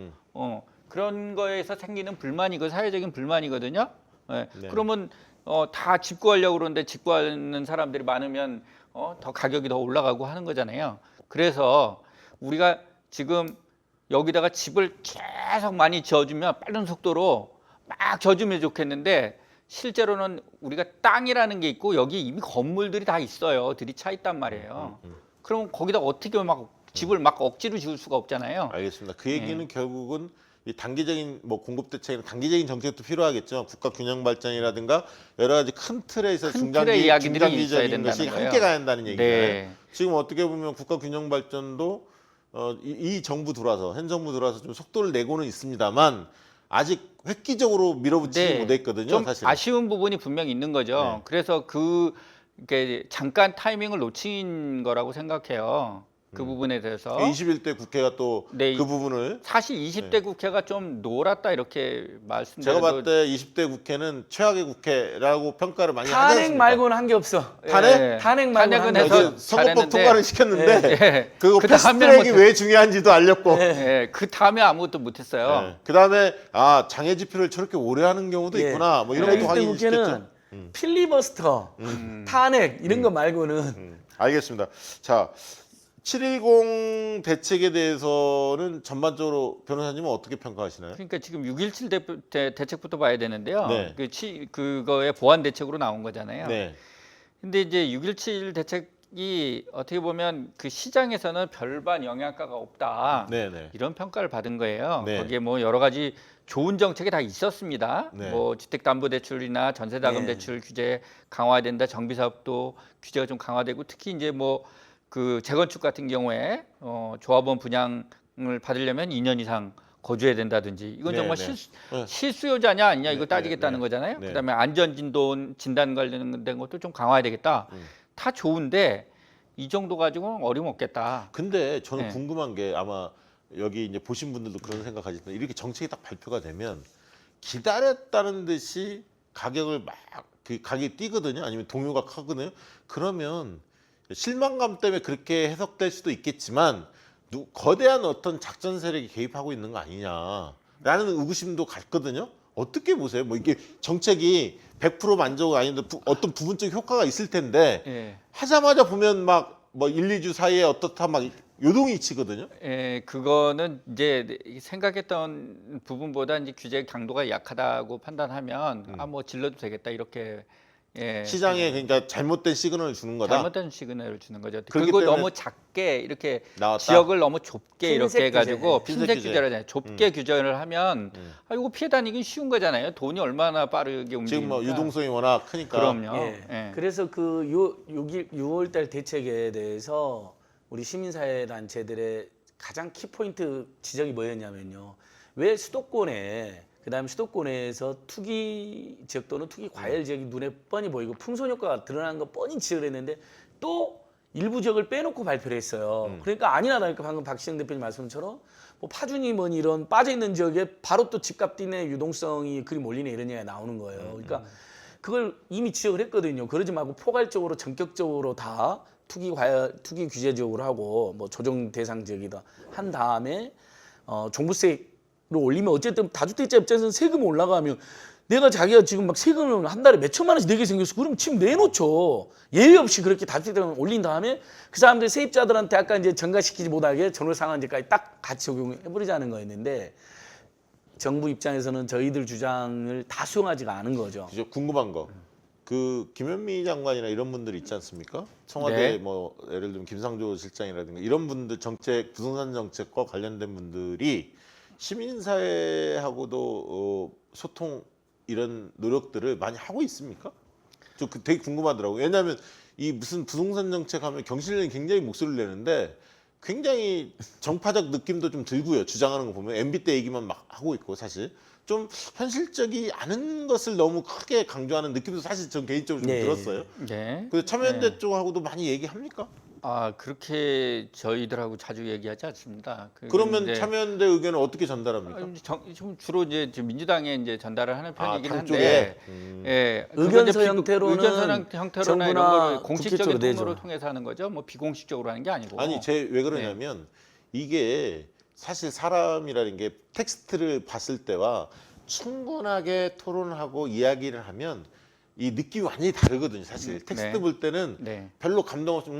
그런 거에서 생기는 불만이 그 사회적인 불만이거든요. 네. 네. 그러면 다 집 구하려고 그러는데 집 구하는 사람들이 많으면 더 가격이 더 올라가고 하는 거잖아요. 그래서 우리가 지금 여기다가 집을 계속 많이 지어주면 빠른 속도로 막 지어주면 좋겠는데 실제로는 우리가 땅이라는 게 있고 여기 이미 건물들이 다 있어요. 들이차 있단 말이에요. 그럼 거기다 어떻게 막 집을 막 억지로 지을 수가 없잖아요. 알겠습니다. 그 얘기는 결국은 이 단기적인 뭐 공급 대책이나 단기적인 정책도 필요하겠죠. 국가 균형 발전이라든가 여러 가지 큰 틀에서 큰 틀의 이야기들이 있어야 중장기적인 것이 된다는 함께 거예요. 가야 한다는 얘기잖아요. 네. 지금 어떻게 보면 국가 균형 발전도 이 정부 들어와서 현 정부 들어와서 좀 속도를 내고는 있습니다만 아직 획기적으로 밀어붙이지 네. 못했거든요. 좀 사실. 아쉬운 부분이 분명히 있는 거죠. 네. 그래서 이게 잠깐 타이밍을 놓친 거라고 생각해요. 그 부분에 대해서. 21대 국회가 또 그 네. 부분을 사실 20대 국회가 좀 놀았다 이렇게 제가 말씀드려도 봤을 때 20대 국회는 최악의 국회라고 평가를 많이 하지 탄핵 않습니까? 말고는 한 게 없어. 탄핵? 예. 탄핵 말고는 탄핵은 한 게 해서 없어. 그 선거법 잘했는데 통과를 시켰는데 예. 그거 그 다음에는 패스트트랙이 못했- 왜 중요한지도 알렸고 예. 그 다음에 아무것도 못했어요. 그다음에 장애 집회를 저렇게 오래 하는 경우도 예. 있구나 뭐 이런 그러니까 것도 이때 확인시켰죠. 국회는 필리버스터, 탄핵 이런 거 말고는 알겠습니다. 자, 710 대책에 대해서는 전반적으로 변호사님은 어떻게 평가하시나요? 그러니까 지금 6.17 대책부터 봐야 되는데요. 네. 그거의 보완 대책으로 나온 거잖아요. 네. 근데 이제 6.17 대책이 어떻게 보면 그 시장에서는 별반 영향가가 없다. 네네. 이런 평가를 받은 거예요. 네. 거기에 뭐 여러 가지 좋은 정책이 다 있었습니다. 네. 뭐 주택담보대출이나 전세자금 네. 대출 규제 강화된다, 정비사업도 규제가 좀 강화되고 특히 이제 뭐 그 재건축 같은 경우에 조합원 분양을 받으려면 2년 이상 거주해야 된다든지 이건 네, 정말 네. 네. 실수요자냐 아니냐 이거 네, 따지겠다는 네, 거잖아요. 네. 그다음에 진단 관련된 것도 좀 강화해야 되겠다. 다 좋은데 이 정도 가지고는 어림없겠다. 근데 저는 네. 궁금한 게 아마 여기 이제 보신 분들도 그런 생각하실 텐데 이렇게 정책이 딱 발표가 되면 기다렸다는 듯이 가격을 막 그 가격이 뛰거든요. 아니면 동요가 크거든요. 그러면 실망감 때문에 그렇게 해석될 수도 있겠지만 거대한 어떤 작전 세력이 개입하고 있는 거 아니냐라는 의구심도 갔거든요. 어떻게 보세요? 뭐 이게 정책이 100% 만족은 아닌데 어떤 부분적 효과가 있을 텐데 예. 하자마자 보면 막 뭐 1, 2주 사이에 어떻다 막 요동이 치거든요. 예, 그거는 이제 생각했던 부분보다 이제 규제 강도가 약하다고 판단하면 아 뭐 질러도 되겠다 이렇게 시장에 그러니까 잘못된 시그널을 주는 거다. 잘못된 시그널을 주는 거죠. 그렇기 그리고 때문에 너무 작게 이렇게 나왔다. 지역을 너무 좁게 핀셋 이렇게 해가지고 규제. 핀셋 핀셋 규제. 규제를 하잖아요. 좁게 규제를 하면 아 이거 피해 다니기 쉬운 거잖아요. 돈이 얼마나 빠르게 움직이니까. 지금 뭐 유동성이 워낙 크니까. 그럼요. 예. 예. 그래서 그 6월달 대책에 대해서 우리 시민사회 단체들의 가장 키포인트 지적이 뭐였냐면요. 왜 수도권에 그다음에 수도권에서 투기 지역 또는 투기 과열 지역이 눈에 뻔히 보이고 풍선 효과가 드러나는 거 뻔히 지적을 했는데 또 일부 지역을 빼놓고 발표를 했어요. 그러니까 아니라니까 방금 박시영 대표님 말씀처럼 뭐 파주니 뭐니 이런 빠져 있는 지역에 바로 또 집값 뛰네 유동성이 그리 몰리네 이런 얘기가 나오는 거예요. 그러니까 그걸 이미 지적을 했거든요. 그러지 말고 포괄적으로 전격적으로 다 투기 규제 지역으로 하고 뭐 조정 대상 지역이다 한 다음에 종부세를 올리면 어쨌든 다주택자 입장에서는 세금이 올라가면 내가 자기가 지금 막 세금을 한 달에 몇 천만 원씩 내게 생겼어. 그러면 지금 내놓죠. 예외 없이 그렇게 다주택자 올린 다음에 그 사람들 세입자들한테 아까 이제 전가시키지 못하게 전월상한제까지 딱 같이 적용해버리자는 거였는데 정부 입장에서는 저희들 주장을 다 수용하지가 않은 거죠. 그죠? 궁금한 거. 그 김현미 장관이나 이런 분들 있지 않습니까? 청와대 네. 뭐 예를 들면 김상조 실장이라든가 이런 분들 부동산 정책과 관련된 분들이 시민사회하고도 소통 이런 노력들을 많이 하고 있습니까? 저 되게 궁금하더라고요. 왜냐하면 이 무슨 부동산 정책 하면 경실련이 굉장히 목소리를 내는데 굉장히 정파적 느낌도 좀 들고요. 주장하는 거 보면 MB 때 얘기만 막 하고 있고 사실 좀 현실적이 않은 것을 너무 크게 강조하는 느낌도 사실 전 개인적으로 좀 네. 들었어요. 네. 그래서 참여연대 쪽하고도 많이 얘기합니까? 아 그렇게 저희들하고 자주 얘기하지 않습니다. 그러면 이제 참여연대 의견을 어떻게 전달합니까? 좀 주로 이제 민주당에 이제 전달을 하는 편이긴 당 한데, 쪽에? 예, 의견서 그거 이제 형태로는 형태로나 이런 정부나 거를 공식적인 국회 쪽으로 통로를 내죠. 통해서 하는 거죠. 뭐 비공식적으로 하는 게 아니고. 아니 왜 그러냐면 이게 사실 사람이라는 게 텍스트를 봤을 때와 충분하게 토론하고 이야기를 하면 이 느낌이 완전히 다르거든요. 사실 텍스트 네. 볼 때는 네. 별로 감동 없이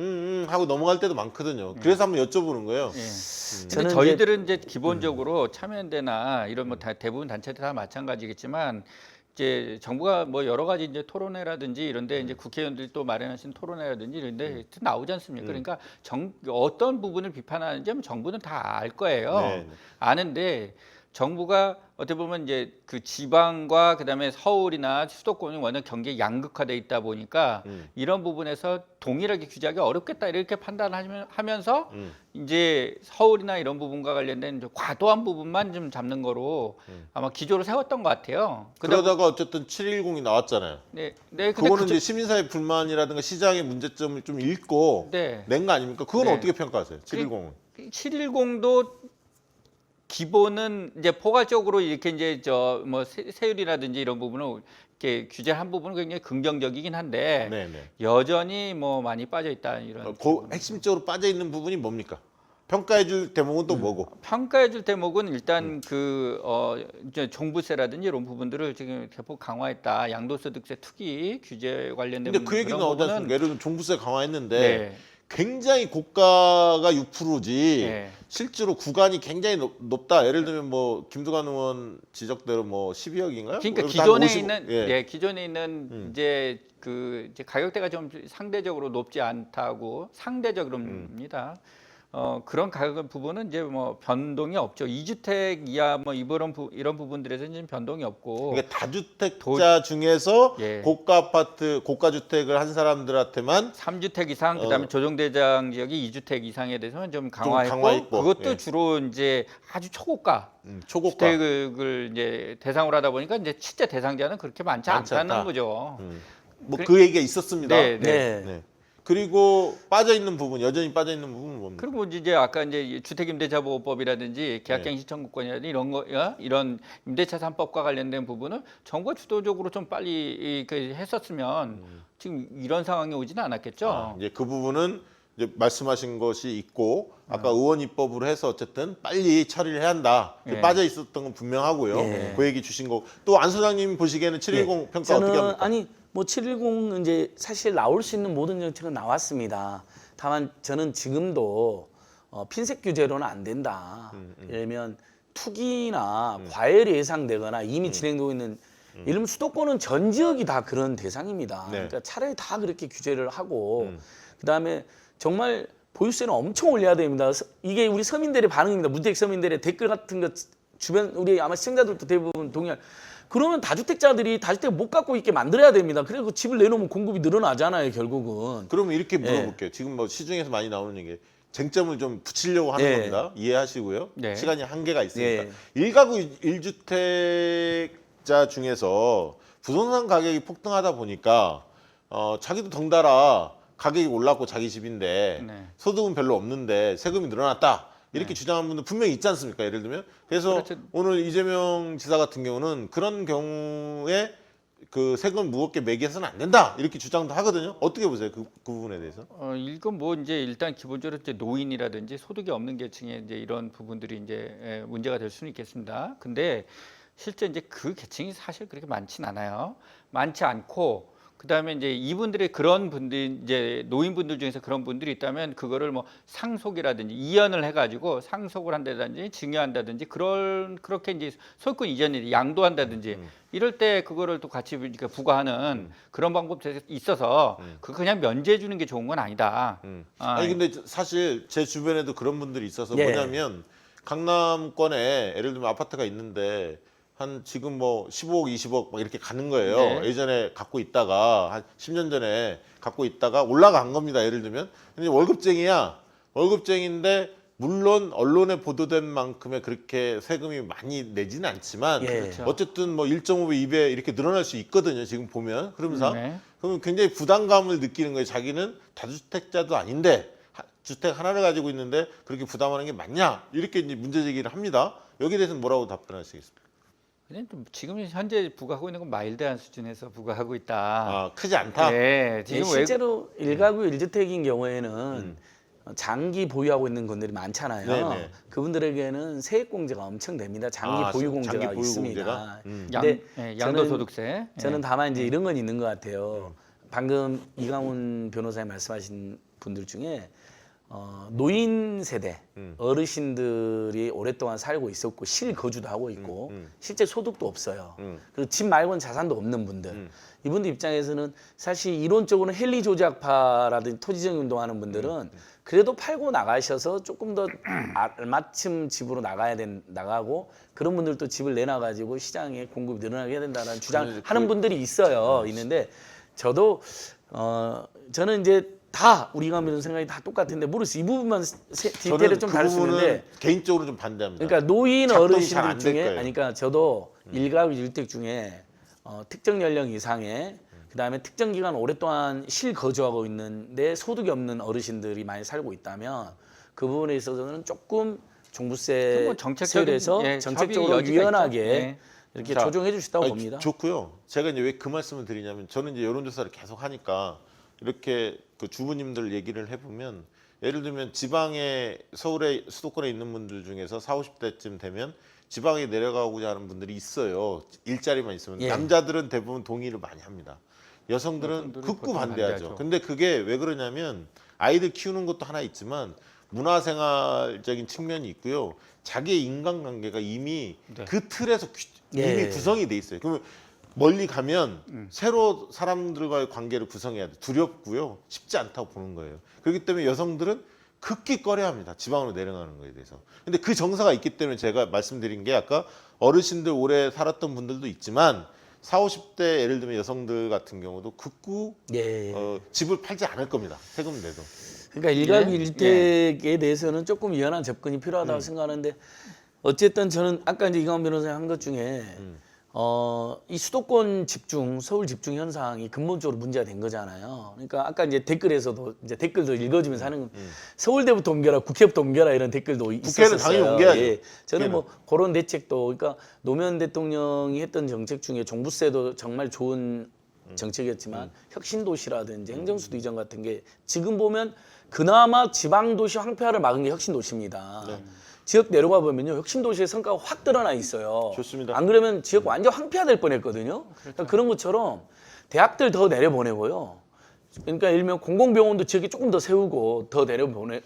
하고 넘어갈 때도 많거든요. 그래서 한번 여쭤보는 거예요. 예. 저는 근데 저희들은 이제 기본적으로 참여연대나 이런 뭐 대부분 단체들 다 마찬가지겠지만 이제 정부가 뭐 여러 가지 이제 토론회라든지 이런데 이제 국회의원들이 또 마련하신 토론회라든지 이런데 나오지 않습니까? 그러니까 어떤 부분을 비판하는지 정부는 다 알 거예요. 네. 아는데 정부가 어떻게 보면 이제 그 지방과 그다음에 서울이나 수도권이 워낙 경제 양극화돼 있다 보니까 이런 부분에서 동일하게 규제하기 어렵겠다 이렇게 판단하면서 이제 서울이나 이런 부분과 관련된 좀 과도한 부분만 좀 잡는 거로 아마 기조를 세웠던 것 같아요. 그러다가 어쨌든 710이 나왔잖아요. 네, 네, 근데 그거는 이제 시민사회 불만이라든가 시장의 문제점을 좀 읽고 네. 낸 거 아닙니까? 그건 네. 어떻게 평가하세요? 710은? 710도 기본은 이제 포괄적으로 이렇게 이제 저 뭐 세율이라든지 이런 부분을 이렇게 규제한 부분은 굉장히 긍정적이긴 한데 네네. 여전히 뭐 많이 빠져 있다 이런. 핵심적으로 빠져 있는 부분이 뭡니까? 평가해줄 대목은 또 뭐고? 평가해줄 대목은 일단 이제 종부세라든지 이런 부분들을 지금 대폭 강화했다. 양도소득세 투기 규제 관련된 근데 그 얘기 그런 나오지 부분은 않습니까? 예를 들면 종부세 강화했는데 네. 굉장히 고가가 6%지 예. 실제로 구간이 굉장히 높다. 예를 들면 뭐 김두관 의원 지적대로 뭐 12억인가요? 그러니까 기존에 있는 이제 이제 가격대가 좀 상대적으로 높지 않다고 상대적으로입니다. 그런 가격 부분은 이제 뭐 변동이 없죠. 2주택 이하 뭐 이런 부분들에서는 지금 변동이 없고. 그러니까 다주택자 중에서 예. 고가 아파트, 고가 주택을 한 사람들한테만 3주택 이상 그다음에 조정대장 지역이 2주택 이상에 대해서는 좀 강화했고, 강화했고, 그것도 예. 주로 이제 아주 초고가 초고가 주택을 이제 대상으로 하다 보니까 이제 실제 대상자는 그렇게 많지 많지 않다는 않다. 거죠. 뭐 그 얘기가 있었습니다. 네, 네. 네. 그리고 빠져 있는 부분, 여전히 빠져 있는 부분은 뭡니까? 그리고 이제 아까 이제 주택임대차보호법이라든지 계약갱신 청구권이라든지 이런 임대차 3법과 관련된 부분을 정부가 주도적으로 좀 빨리 했었으면 지금 이런 상황이 오지는 않았겠죠. 이제 그 부분은 이제 말씀하신 것이 있고 아까 의원 입법으로 해서 어쨌든 빨리 처리를 해야 한다. 예. 빠져 있었던 건 분명하고요. 예. 그 얘기 주신 거. 또 안 소장님 보시기에는 710 평가 저는 어떻게 합니까? 아니 뭐 710 이제 사실 나올 수 있는 모든 정책은 나왔습니다. 다만 저는 지금도 핀셋 규제로는 안 된다. 예를 들면 투기나 과열이 예상되거나 이미 진행되고 있는 예를 들면 수도권은 전 지역이 다 그런 대상입니다. 네. 그러니까 차라리 다 그렇게 규제를 하고 그다음에 정말 보유세는 엄청 올려야 됩니다. 이게 우리 서민들의 반응입니다. 무주택 서민들의 댓글 같은 거 주변 우리 아마 시청자들도 대부분 동의할. 그러면 다주택자들이 다주택 못 갖고 있게 만들어야 됩니다. 그리고 집을 내놓으면 공급이 늘어나잖아요, 결국은. 그러면 이렇게 물어볼게요. 지금 뭐 시중에서 많이 나오는 얘기 쟁점을 좀 붙이려고 하는 네. 겁니다. 이해하시고요. 네. 시간이 한계가 있으니까. 네. 1가구 1주택자 중에서 부동산 가격이 폭등하다 보니까 자기도 덩달아 가격이 올랐고 자기 집인데 네. 소득은 별로 없는데 세금이 늘어났다. 이렇게 주장하는 분들 분명히 있지 않습니까? 예를 들면. 그래서 그렇죠. 오늘 이재명 지사 같은 경우는 그런 경우에 그 세금 무겁게 매겨서는 안 된다. 이렇게 주장도 하거든요. 어떻게 보세요? 그 부분에 대해서? 이건 뭐 이제 일단 기본적으로 이제 노인이라든지 소득이 없는 계층의 이제 이런 부분들이 이제 문제가 될 수는 있겠습니다. 근데 실제 이제 그 계층이 사실 그렇게 많진 않아요. 많지 않고 그다음에 이제 이분들의 그런 분들 이제 노인분들 중에서 그런 분들이 있다면 그거를 뭐 상속이라든지 이연을 해가지고 상속을 한다든지 증여한다든지 그렇게 이제 소유권 이전이 양도한다든지 이럴 때 그거를 또 같이 이렇게 부과하는 그런 방법이 있어서 그거 그냥 면제해 주는 게 좋은 건 아니다. 아니 근데 사실 제 주변에도 그런 분들이 있어서 예. 뭐냐면 강남권에 예를 들면 아파트가 있는데 한 지금 뭐 15억, 20억 막 이렇게 가는 거예요. 네. 예전에 갖고 있다가 한 10년 전에 갖고 있다가 올라간 겁니다. 예를 들면. 근데 월급쟁이야. 월급쟁인데 물론 언론에 보도된 만큼의 그렇게 세금이 많이 내지는 않지만 예. 그렇죠. 어쨌든 뭐 1.5배, 2배 이렇게 늘어날 수 있거든요. 지금 보면 흐름상. 네. 그러면 굉장히 부담감을 느끼는 거예요. 자기는 다주택자도 아닌데 주택 하나를 가지고 있는데 그렇게 부담하는 게 맞냐? 이렇게 이제 문제 제기를 합니다. 여기에 대해서는 뭐라고 답변하시겠습니까? 그냥 좀 지금 현재 부과하고 있는 건 마일드한 수준에서 부과하고 있다. 아, 크지 않다. 네, 예, 지금 실제로 1가구 1주택인 경우에는 장기 보유하고 있는 분들이 많잖아요. 네네. 그분들에게는 세액공제가 엄청 됩니다. 장기 아, 보유공제가 장기 있습니다. 보유공제가? 근데 양도소득세. 저는 다만 이제 이런 건 있는 것 같아요. 방금 이강훈 변호사님 말씀하신 분들 중에 노인 세대 어르신들이 오랫동안 살고 있었고 실거주도 하고 있고 실제 소득도 없어요. 그리고 집 말고는 자산도 없는 분들 이분들 입장에서는 사실 이론적으로는 헨리 조작파라든지 토지정 운동하는 분들은 그래도 팔고 나가셔서 조금 더 알맞춤 집으로 나가고 그런 분들도 집을 내놔가지고 시장에 공급이 늘어나게 해야 된다는 주장하는 분들이 있어요. 있는데 저도 저는 이제 다 우리가 믿는 생각이 다 똑같은데 모르겠어요. 이 부분만 디테일을 좀 다룰 수 있는데 개인적으로 좀 반대합니다. 그러니까 노인 작동이 잘안 어르신들 될 중에 거예요. 그러니까 저도 1가구 1주택 중에 특정 연령 이상의 그다음에 특정 기간 오랫동안 실거주하고 있는데 소득이 없는 어르신들이 많이 살고 있다면 그 부분에 있어서는 조금 종부세 뭐 정책적인, 세율에서 예, 정책적으로 협의 여지가 유연하게 있죠. 예. 이렇게 자, 조정해 주시다고 아니, 봅니다. 좋고요. 제가 이제 왜 그 말씀을 드리냐면 저는 이제 여론조사를 계속 하니까 이렇게 그 주부님들 얘기를 해보면 예를 들면 지방에 서울에 수도권에 있는 분들 중에서 40, 50대쯤 되면 지방에 내려가고자 하는 분들이 있어요. 일자리만 있으면 예. 남자들은 대부분 동의를 많이 합니다. 여성들은 여성들은 극구 보통 반대하죠. 반대하죠. 근데 그게 왜 그러냐면 아이들 키우는 것도 하나 있지만 문화생활적인 측면이 있고요. 자기의 인간관계가 이미 네. 그 틀에서 이미 예. 구성이 돼 있어요. 그러면 멀리 가면 새로 사람들과의 관계를 구성해야 돼. 두렵고요. 쉽지 않다고 보는 거예요. 그렇기 때문에 여성들은 극히 꺼려합니다. 지방으로 내려가는 거에 대해서. 근데 그 정서가 있기 때문에 제가 말씀드린 게 아까 어르신들 오래 살았던 분들도 있지만 40, 50대 예를 들면 여성들 같은 경우도 극구 예. 집을 팔지 않을 겁니다. 세금 내도. 그러니까 일가구일택에 대해서는 조금 유연한 접근이 필요하다고 생각하는데 어쨌든 저는 아까 이제 이광 변호사님 한 것 중에 이 수도권 집중, 서울 집중 현상이 근본적으로 문제가 된 거잖아요. 그러니까 아까 이제 댓글에서도 이제 댓글도 읽어주면서 하는 서울대부터 옮겨라, 국회부터 옮겨라 이런 댓글도 있었어요. 당연히 옮겨야죠. 예. 저는 국회는. 뭐 그런 대책도 그러니까 노무현 대통령이 했던 정책 중에 종부세도 정말 좋은 정책이었지만 혁신도시라든지 행정수도 이전 같은 게 지금 보면 그나마 지방도시 황폐화를 막은 게 혁신도시입니다. 네. 지역 내려가 보면요 혁신도시의 성과가 확 드러나 있어요. 좋습니다. 안 그러면 지역 완전 황폐화될 뻔했거든요. 그러니까 그런 것처럼 대학들 더 내려보내고요. 그러니까 예를 들면 공공병원도 지역에 조금 더 세우고 더 내려보내고.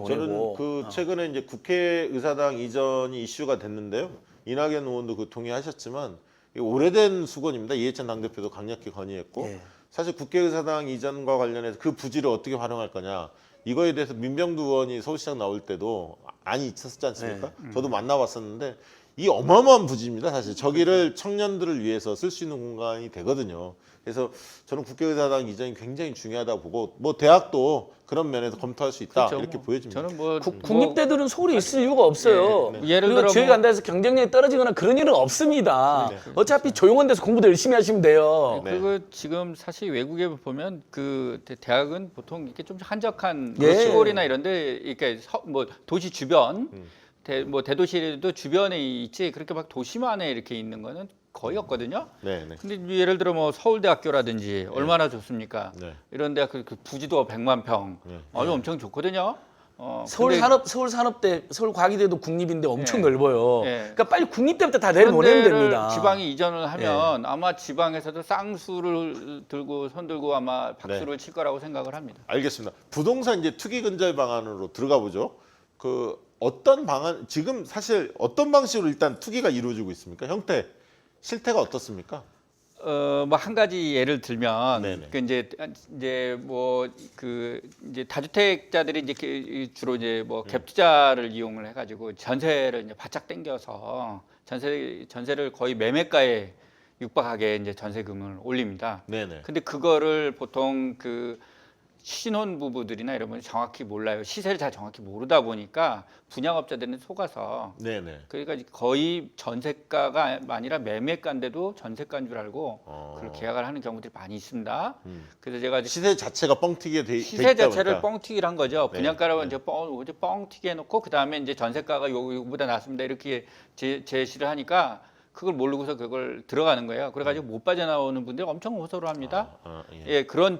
저는 그 최근에 이제 국회의사당 이전이 이슈가 됐는데요. 이낙연 의원도 그 동의하셨지만 이게 오래된 수건입니다. 이해찬 당대표도 강력히 건의했고 예. 사실 국회의사당 이전과 관련해서 그 부지를 어떻게 활용할 거냐 이거에 대해서 민병두 의원이 서울시장 나올 때도 안이 있었지 않습니까? 저도 만나봤었는데 이 어마어마한 부지입니다. 사실 저기를 청년들을 위해서 쓸 수 있는 공간이 되거든요. 그래서 저는 국회의사당 이전이 굉장히 중요하다고 보고 뭐 대학도 그런 면에서 검토할 수 있다 그렇죠. 이렇게 보여집니다. 저는 뭐 국립대들은 서울에 있을 이유가 없어요. 예, 예를 그리고 들어 지역이 뭐- 안 돼서 경쟁력이 떨어지거나 그런 일은 없습니다. 어차피 조용한 데서 공부도 열심히 하시면 돼요. 네. 그리고 지금 사실 외국에 보면 그 대학은 보통 이렇게 좀 한적한 예. 시골이나 이런데 이렇게 뭐 도시 주변 뭐 대도시에도 주변에 있지 그렇게 막 도시만에 이렇게 있는 거는 거의 없거든요. 네, 네. 근데 예를 들어 뭐 서울대학교라든지 얼마나 좋습니까? 네. 이런 대학 그 부지도 100만 평, 네. 아주 엄청 좋거든요. 서울 근데 산업대, 서울 과기대도 국립인데 엄청 예. 넓어요. 예. 그러니까 빨리 국립대부터 다 그런 내려보내면 데를 됩니다. 지방에 이전을 하면 아마 지방에서도 쌍수를 들고 손 들고 아마 네. 박수를 칠 거라고 생각을 합니다. 알겠습니다. 부동산 이제 투기 근절 방안으로 들어가 보죠. 그 어떤 방안 지금 사실 어떤 방식으로 일단 투기가 이루어지고 있습니까? 형태 실태가 어떻습니까? 뭐 한 가지 예를 들면 네네. 그 이제 뭐 그 이제 다주택자들이 이제 주로 이제 뭐 갭 투자를 이용을 해가지고 전세를 이제 바짝 당겨서 전세를 거의 매매가에 육박하게 이제 전세금을 올립니다. 네네. 근데 그거를 보통 그 신혼 부부들이나 이런 분이 정확히 몰라요. 시세를 잘 정확히 모르다 보니까 분양업자들은 속아서 네네. 그러니까 거의 전세가가 아니라 매매가인데도 전세가인 줄 알고 그걸 계약을 하는 경우들이 많이 있습니다. 그래서 제가 시세 자체가 뻥튀기에 돼 시세 있다 자체를 보니까. 뻥튀기를 한 거죠. 네, 분양가를 이제 뻥튀기 해놓고 그 다음에 이제 전세가가 요거보다 낮습니다. 이렇게 제시를 하니까 그걸 모르고서 그걸 들어가는 거예요. 그래가지고 못 빠져나오는 분들이 엄청 호소를 합니다. 예. 예, 그런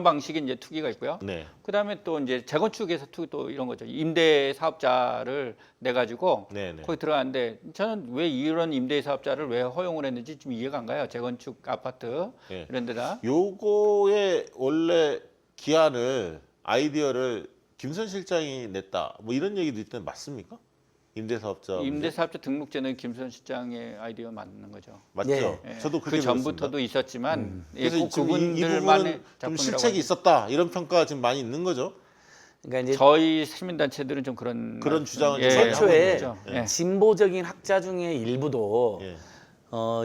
방식의 이제 투기가 있고요. 네. 그다음에 또 이제 재건축에서 투기 또 이런 거죠. 임대 사업자를 내 가지고 네네. 거기 들어갔는데 저는 왜 이런 임대 사업자를 왜 허용을 했는지 좀 이해가 안 가요. 재건축 아파트 예. 이런 데다. 요거의 원래 기한을 아이디어를 김선 실장이 냈다. 뭐 이런 얘기도 있던데 맞습니까? 임대사업자. 임대사업자 등록제는 김선 실장의 아이디어 맞는 거죠. 맞죠? 예. 저도 그렇게 그 전부터도 있었지만 예, 그래서 꼭 지금 이 그분들만의 부분은 좀 작품이라고 실책이 있었다 이런 평가가 지금 많이 있는 거죠. 그러니까 이제 저희 시민단체들은 좀 그런 주장을 예, 좀 많이 하고 최초에 있는 거죠. 예. 진보적인 학자 중에 일부도 예.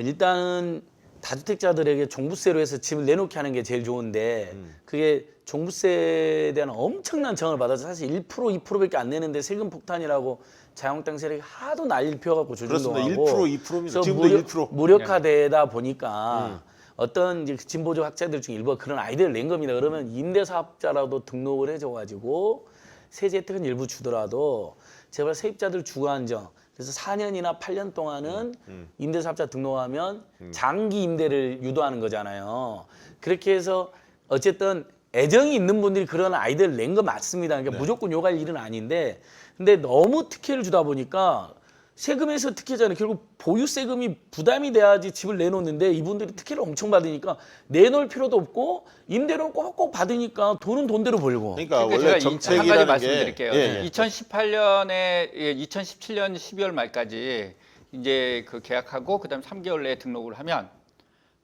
일단은 다주택자들에게 종부세로 해서 집을 내놓게 하는 게 제일 좋은데 그게 종부세에 대한 엄청난 정을 받아서 사실 1% 2%밖에 안 내는데 세금 폭탄이라고 자영당 세력이 하도 난리를 피워갖고 조준도 그렇습니다. 하고 1% 2%입니다. 그래서 지금도 1%. 무력화되다 보니까 어떤 이제 진보적 학자들 중에 일부가 그런 아이디어를 낸 겁니다. 그러면 임대사업자라도 등록을 해줘가지고 세제 혜택은 일부 주더라도 제발 세입자들 주거 안정 그래서 4년이나 8년 동안은 임대사업자 등록하면 장기 임대를 유도하는 거잖아요. 그렇게 해서 어쨌든 애정이 있는 분들이 그런 아이디어를 낸 거 맞습니다. 그러니까 무조건 요구할 일은 아닌데 근데 너무 특혜를 주다 보니까 세금에서 특혜잖아요. 결국 보유 세금이 부담이 돼야지 집을 내놓는데 이분들이 특혜를 엄청 받으니까 내놓을 필요도 없고 임대료는 꼭꼭 받으니까 돈은 돈대로 벌고. 그러니까 제가 원래 한 가지 정책이라는 말씀드릴게요. 게 2018년에 2017년 12월 말까지 이제 그 계약하고 그다음 3개월 내에 등록을 하면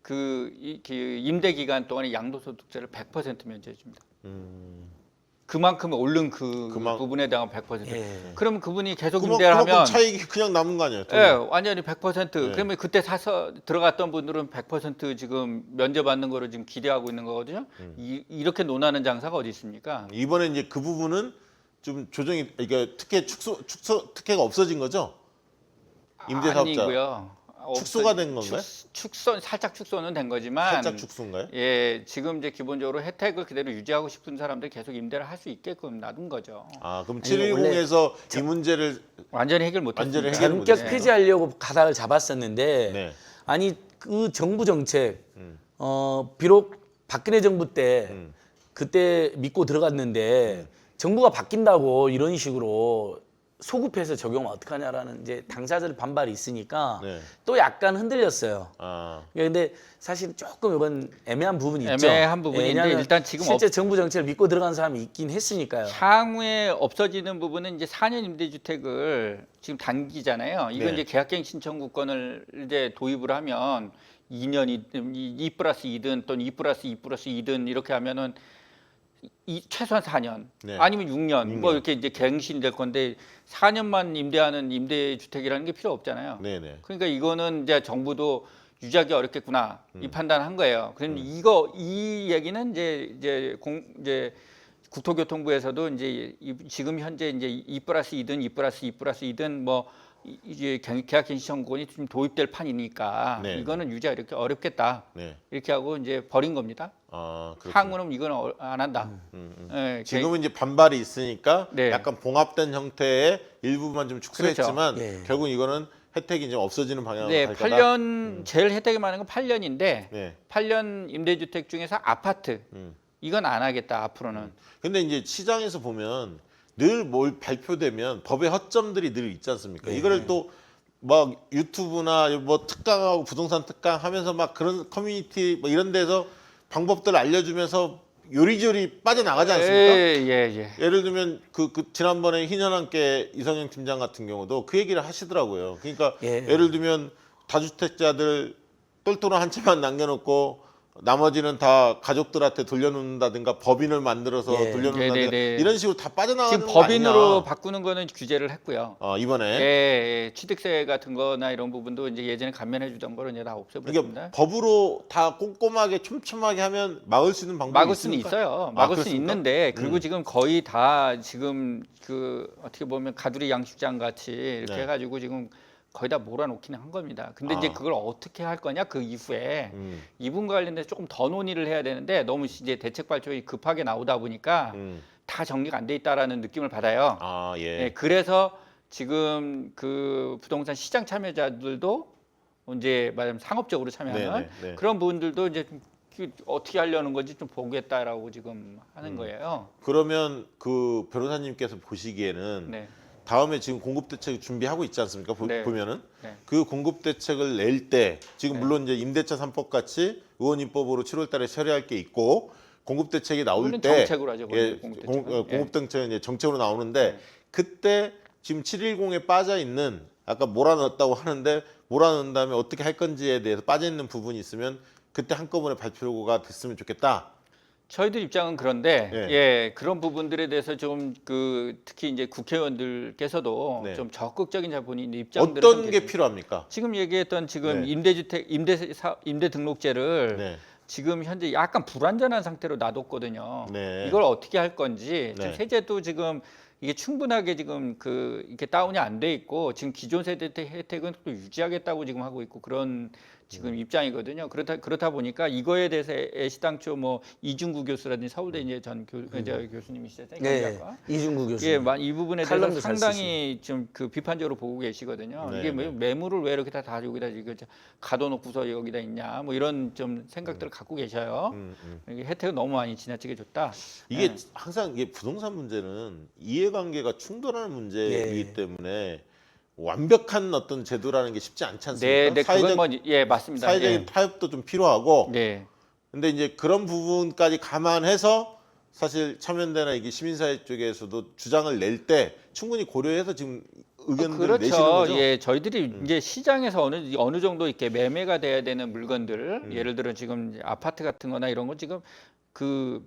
그 임대 기간 동안에 양도소득세를 100% 면제해 줍니다. 그만큼 오른 부분에 대한 100%. 예. 그러면 그분이 계속 임대를 그만큼 하면 차익이 그냥 남는 거 아니에요? 예, 완전히 100%. 네. 그러면 그때 사서 들어갔던 분들은 100% 지금 면제받는 거를 지금 기대하고 있는 거거든요. 이렇게 논하는 장사가 어디 있습니까? 이번에 이제 그 부분은 좀 조정이 이게 특혜가 없어진 거죠? 임대사업자 아니고요. 축소가 된 건가요? 살짝 축소는 된 거지만 살짝 축소인가요? 예, 지금 이제 기본적으로 혜택을 그대로 유지하고 싶은 사람들이 계속 임대를 할 수 있게끔 놔둔 거죠. 아 그럼 아니, 710에서 이 문제를 완전히 해결 못 완전히 했습니다. 해결 못 전격 했어요. 폐지하려고 가닥을 잡았었는데 네. 아니 그 정부 정책 비록 박근혜 정부 때 그때 믿고 들어갔는데 정부가 바뀐다고 이런 식으로 소급해서 적용하면 어떡하냐라는 이제 당사자들 반발이 있으니까 네. 또 약간 흔들렸어요. 아 근데 사실 조금 이건 애매한 부분이 있죠. 애매한 부분인데 왜냐하면 일단 지금 실제 정부 정책을 믿고 들어간 사람이 있긴 했으니까요. 향후에 없어지는 부분은 이제 4년 임대주택을 지금 단기잖아요. 이건 네. 이제 계약갱 신청구권을 이제 도입을 하면 2년이든 2+2든 또는 2+2+2든 이렇게 하면은 최소한 4년 네. 아니면 6년 뭐 6년. 이렇게 이제 갱신될 건데 4년만 임대하는 임대주택이라는 게 필요 없잖아요. 네네. 그러니까 이거는 이제 정부도 유지하기 어렵겠구나 이 판단한 거예요. 그런데 이 얘기는 이제 국토교통부에서도 이제 지금 현재 이제 2+2든 2+2+2든 뭐 이제 계약갱신 신청권이 좀 도입될 판이니까 네. 이거는 유지하기 이렇게 어렵겠다 네. 이렇게 하고 이제 버린 겁니다. 아 그렇군요. 향후는 이건 안 한다. 예, 지금은 이제 반발이 있으니까 네. 약간 봉합된 형태의 일부만 좀 축소했지만 그렇죠. 예. 결국 이거는 혜택이 이제 없어지는 방향으로 네, 갈 거다. 8년 제일 혜택이 많은 건 8년인데 네. 8년 임대주택 중에서 아파트 이건 안 하겠다 앞으로는. 근데 이제 시장에서 보면 늘 뭘 발표되면 법의 허점들이 늘 있지 않습니까? 이거를 또 막 유튜브나 뭐 특강하고 부동산 특강 하면서 막 그런 커뮤니티 뭐 이런 데서 방법들을 알려주면서 요리조리 빠져나가지 않습니까? 예. 예를 들면 그 지난번에 희년함께 이성영 팀장 같은 경우도 그 얘기를 하시더라고요. 그러니까 예. 예를 들면 다주택자들 똘똘한 한 채만 남겨놓고 나머지는 다 가족들한테 돌려놓는다든가 법인을 만들어서 예. 돌려놓는다든가 네네네. 이런 식으로 다 빠져나가는 지금 거 법인으로 아니냐. 바꾸는 거는 규제를 했고요. 이번에 예, 취득세 같은 거나 이런 부분도 이제 예전에 감면해 주던 거를 이제 다 없애버렸습니다. 그러니까 법으로 다 꼼꼼하게 촘촘하게 하면 막을 수 있는 방법이 막을 수는 있습니까? 있어요. 막을 수는 그렇습니까? 있는데 그리고 지금 거의 다 지금 그 어떻게 보면 가두리 양식장 같이 이렇게 네. 해가지고 지금 거의 다 몰아놓기는 한 겁니다. 근데 이제 그걸 어떻게 할 거냐 그 이후에 이분과 관련돼서 조금 더 논의를 해야 되는데 너무 이제 대책 발표가 급하게 나오다 보니까 다 정리가 안 돼 있다라는 느낌을 받아요. 예. 예, 그래서 지금 그 부동산 시장 참여자들도 이제 말하자면 상업적으로 참여하는 네네. 그런 부분들도 이제 좀 어떻게 하려는 건지 좀 보겠다라고 지금 하는 거예요. 그러면 그 변호사님께서 보시기에는 네. 다음에 지금 공급 대책 준비하고 있지 않습니까? 네. 보면은 네. 그 공급 대책을 낼 때 지금 물론 이제 임대차 3법 같이 의원 입법으로 7월달에 처리할 게 있고 공급 대책이 나올 그거는 때 정책으로 하죠. 예, 공급 대책은. 공급 대책은 이제 정책으로 나오는데 네. 그때 지금 710에 빠져 있는 아까 몰아넣었다고 하는데 몰아넣은 다음에 어떻게 할 건지에 대해서 빠져 있는 부분이 있으면 그때 한꺼번에 발표가 됐으면 좋겠다. 저희들 입장은 그런데 예. 예, 그런 부분들에 대해서 좀 그 특히 이제 국회의원들께서도 네. 좀 적극적인 자본이 입장들을 어떤 좀 게 필요합니까? 지금 얘기했던 지금 네. 임대주택 임대 등록제를 네. 지금 현재 약간 불완전한 상태로 놔뒀거든요. 네. 이걸 어떻게 할 건지 지금 네. 세제도 지금 이게 충분하게 지금 그 이렇게 다운이 안 돼 있고 지금 기존 세대 혜택은 또 유지하겠다고 지금 하고 있고 그런 지금 입장이거든요. 그렇다 보니까 이거에 대해서 애시당초 뭐 이중구 교수라든지 서울대 이제 전 교수님이시잖아요. 네, 경제학과. 이중구 교수. 예, 이 부분에 대해서 칼럼도 잘 상당히 좀 그 비판적으로 보고 계시거든요. 네, 이게 뭐 네. 매물을 왜 이렇게 다 여기다 이거 가둬놓고서 여기다 있냐, 뭐 이런 좀 생각들을 갖고 계셔요. 이게 혜택을 너무 많이 지나치게 줬다. 이게 예. 항상 이게 부동산 문제는 이해관계가 충돌하는 문제이기 예. 때문에 완벽한 어떤 제도라는 게 쉽지 않지 않습니까? 네, 네, 그건 뭐 예, 맞습니다. 사회적인 예. 타협도 좀 필요하고. 네. 근데 이제 그런 부분까지 감안해서 사실 참여연대나 이게 시민사회 쪽에서도 주장을 낼 때 충분히 고려해서 지금 의견들을 내시는 그렇죠. 거죠. 예, 저희들이 이제 시장에서 어느 정도 이렇게 매매가 돼야 되는 물건들, 예를 들어 지금 이제 아파트 같은 거나 이런 거 지금 그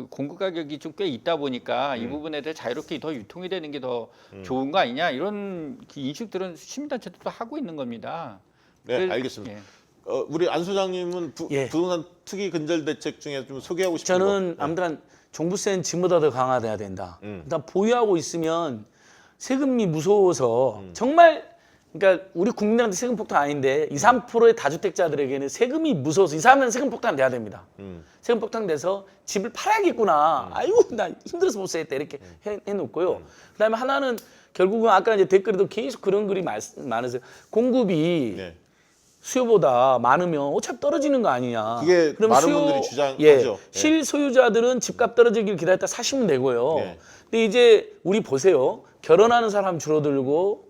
공급 가격이 좀 꽤 있다 보니까 이 부분에 대해 자유롭게 더 유통이 되는 게 더 좋은 거 아니냐 이런 인식들은 시민단체들도 하고 있는 겁니다. 네, 알겠습니다. 예. 우리 안 소장님은 예. 부동산 투기 근절 대책 중에 좀 소개하고 싶은 거. 저는 아무튼 종부세는 지금보다 더 강화돼야 된다. 일단 보유하고 있으면 세금이 무서워서 정말 그러니까 우리 국민한테 세금 폭탄 아닌데 2, 3%의 다주택자들에게는 세금이 무서워서 이 사람은 세금 폭탄 돼야 됩니다. 세금 폭탄 돼서 집을 팔아야겠구나. 아이고 나 힘들어서 못 살겠다 이렇게 해놓고요. 그다음에 하나는 결국은 아까 이제 댓글에도 계속 그런 글이 많으세요. 공급이 네. 수요보다 많으면 어차피 떨어지는 거 아니냐. 그게 그럼 많은 분들이 주장하죠. 예, 예. 실소유자들은 집값 떨어지길 기다렸다 사시면 되고요. 예. 근데 이제 우리 보세요. 결혼하는 사람 줄어들고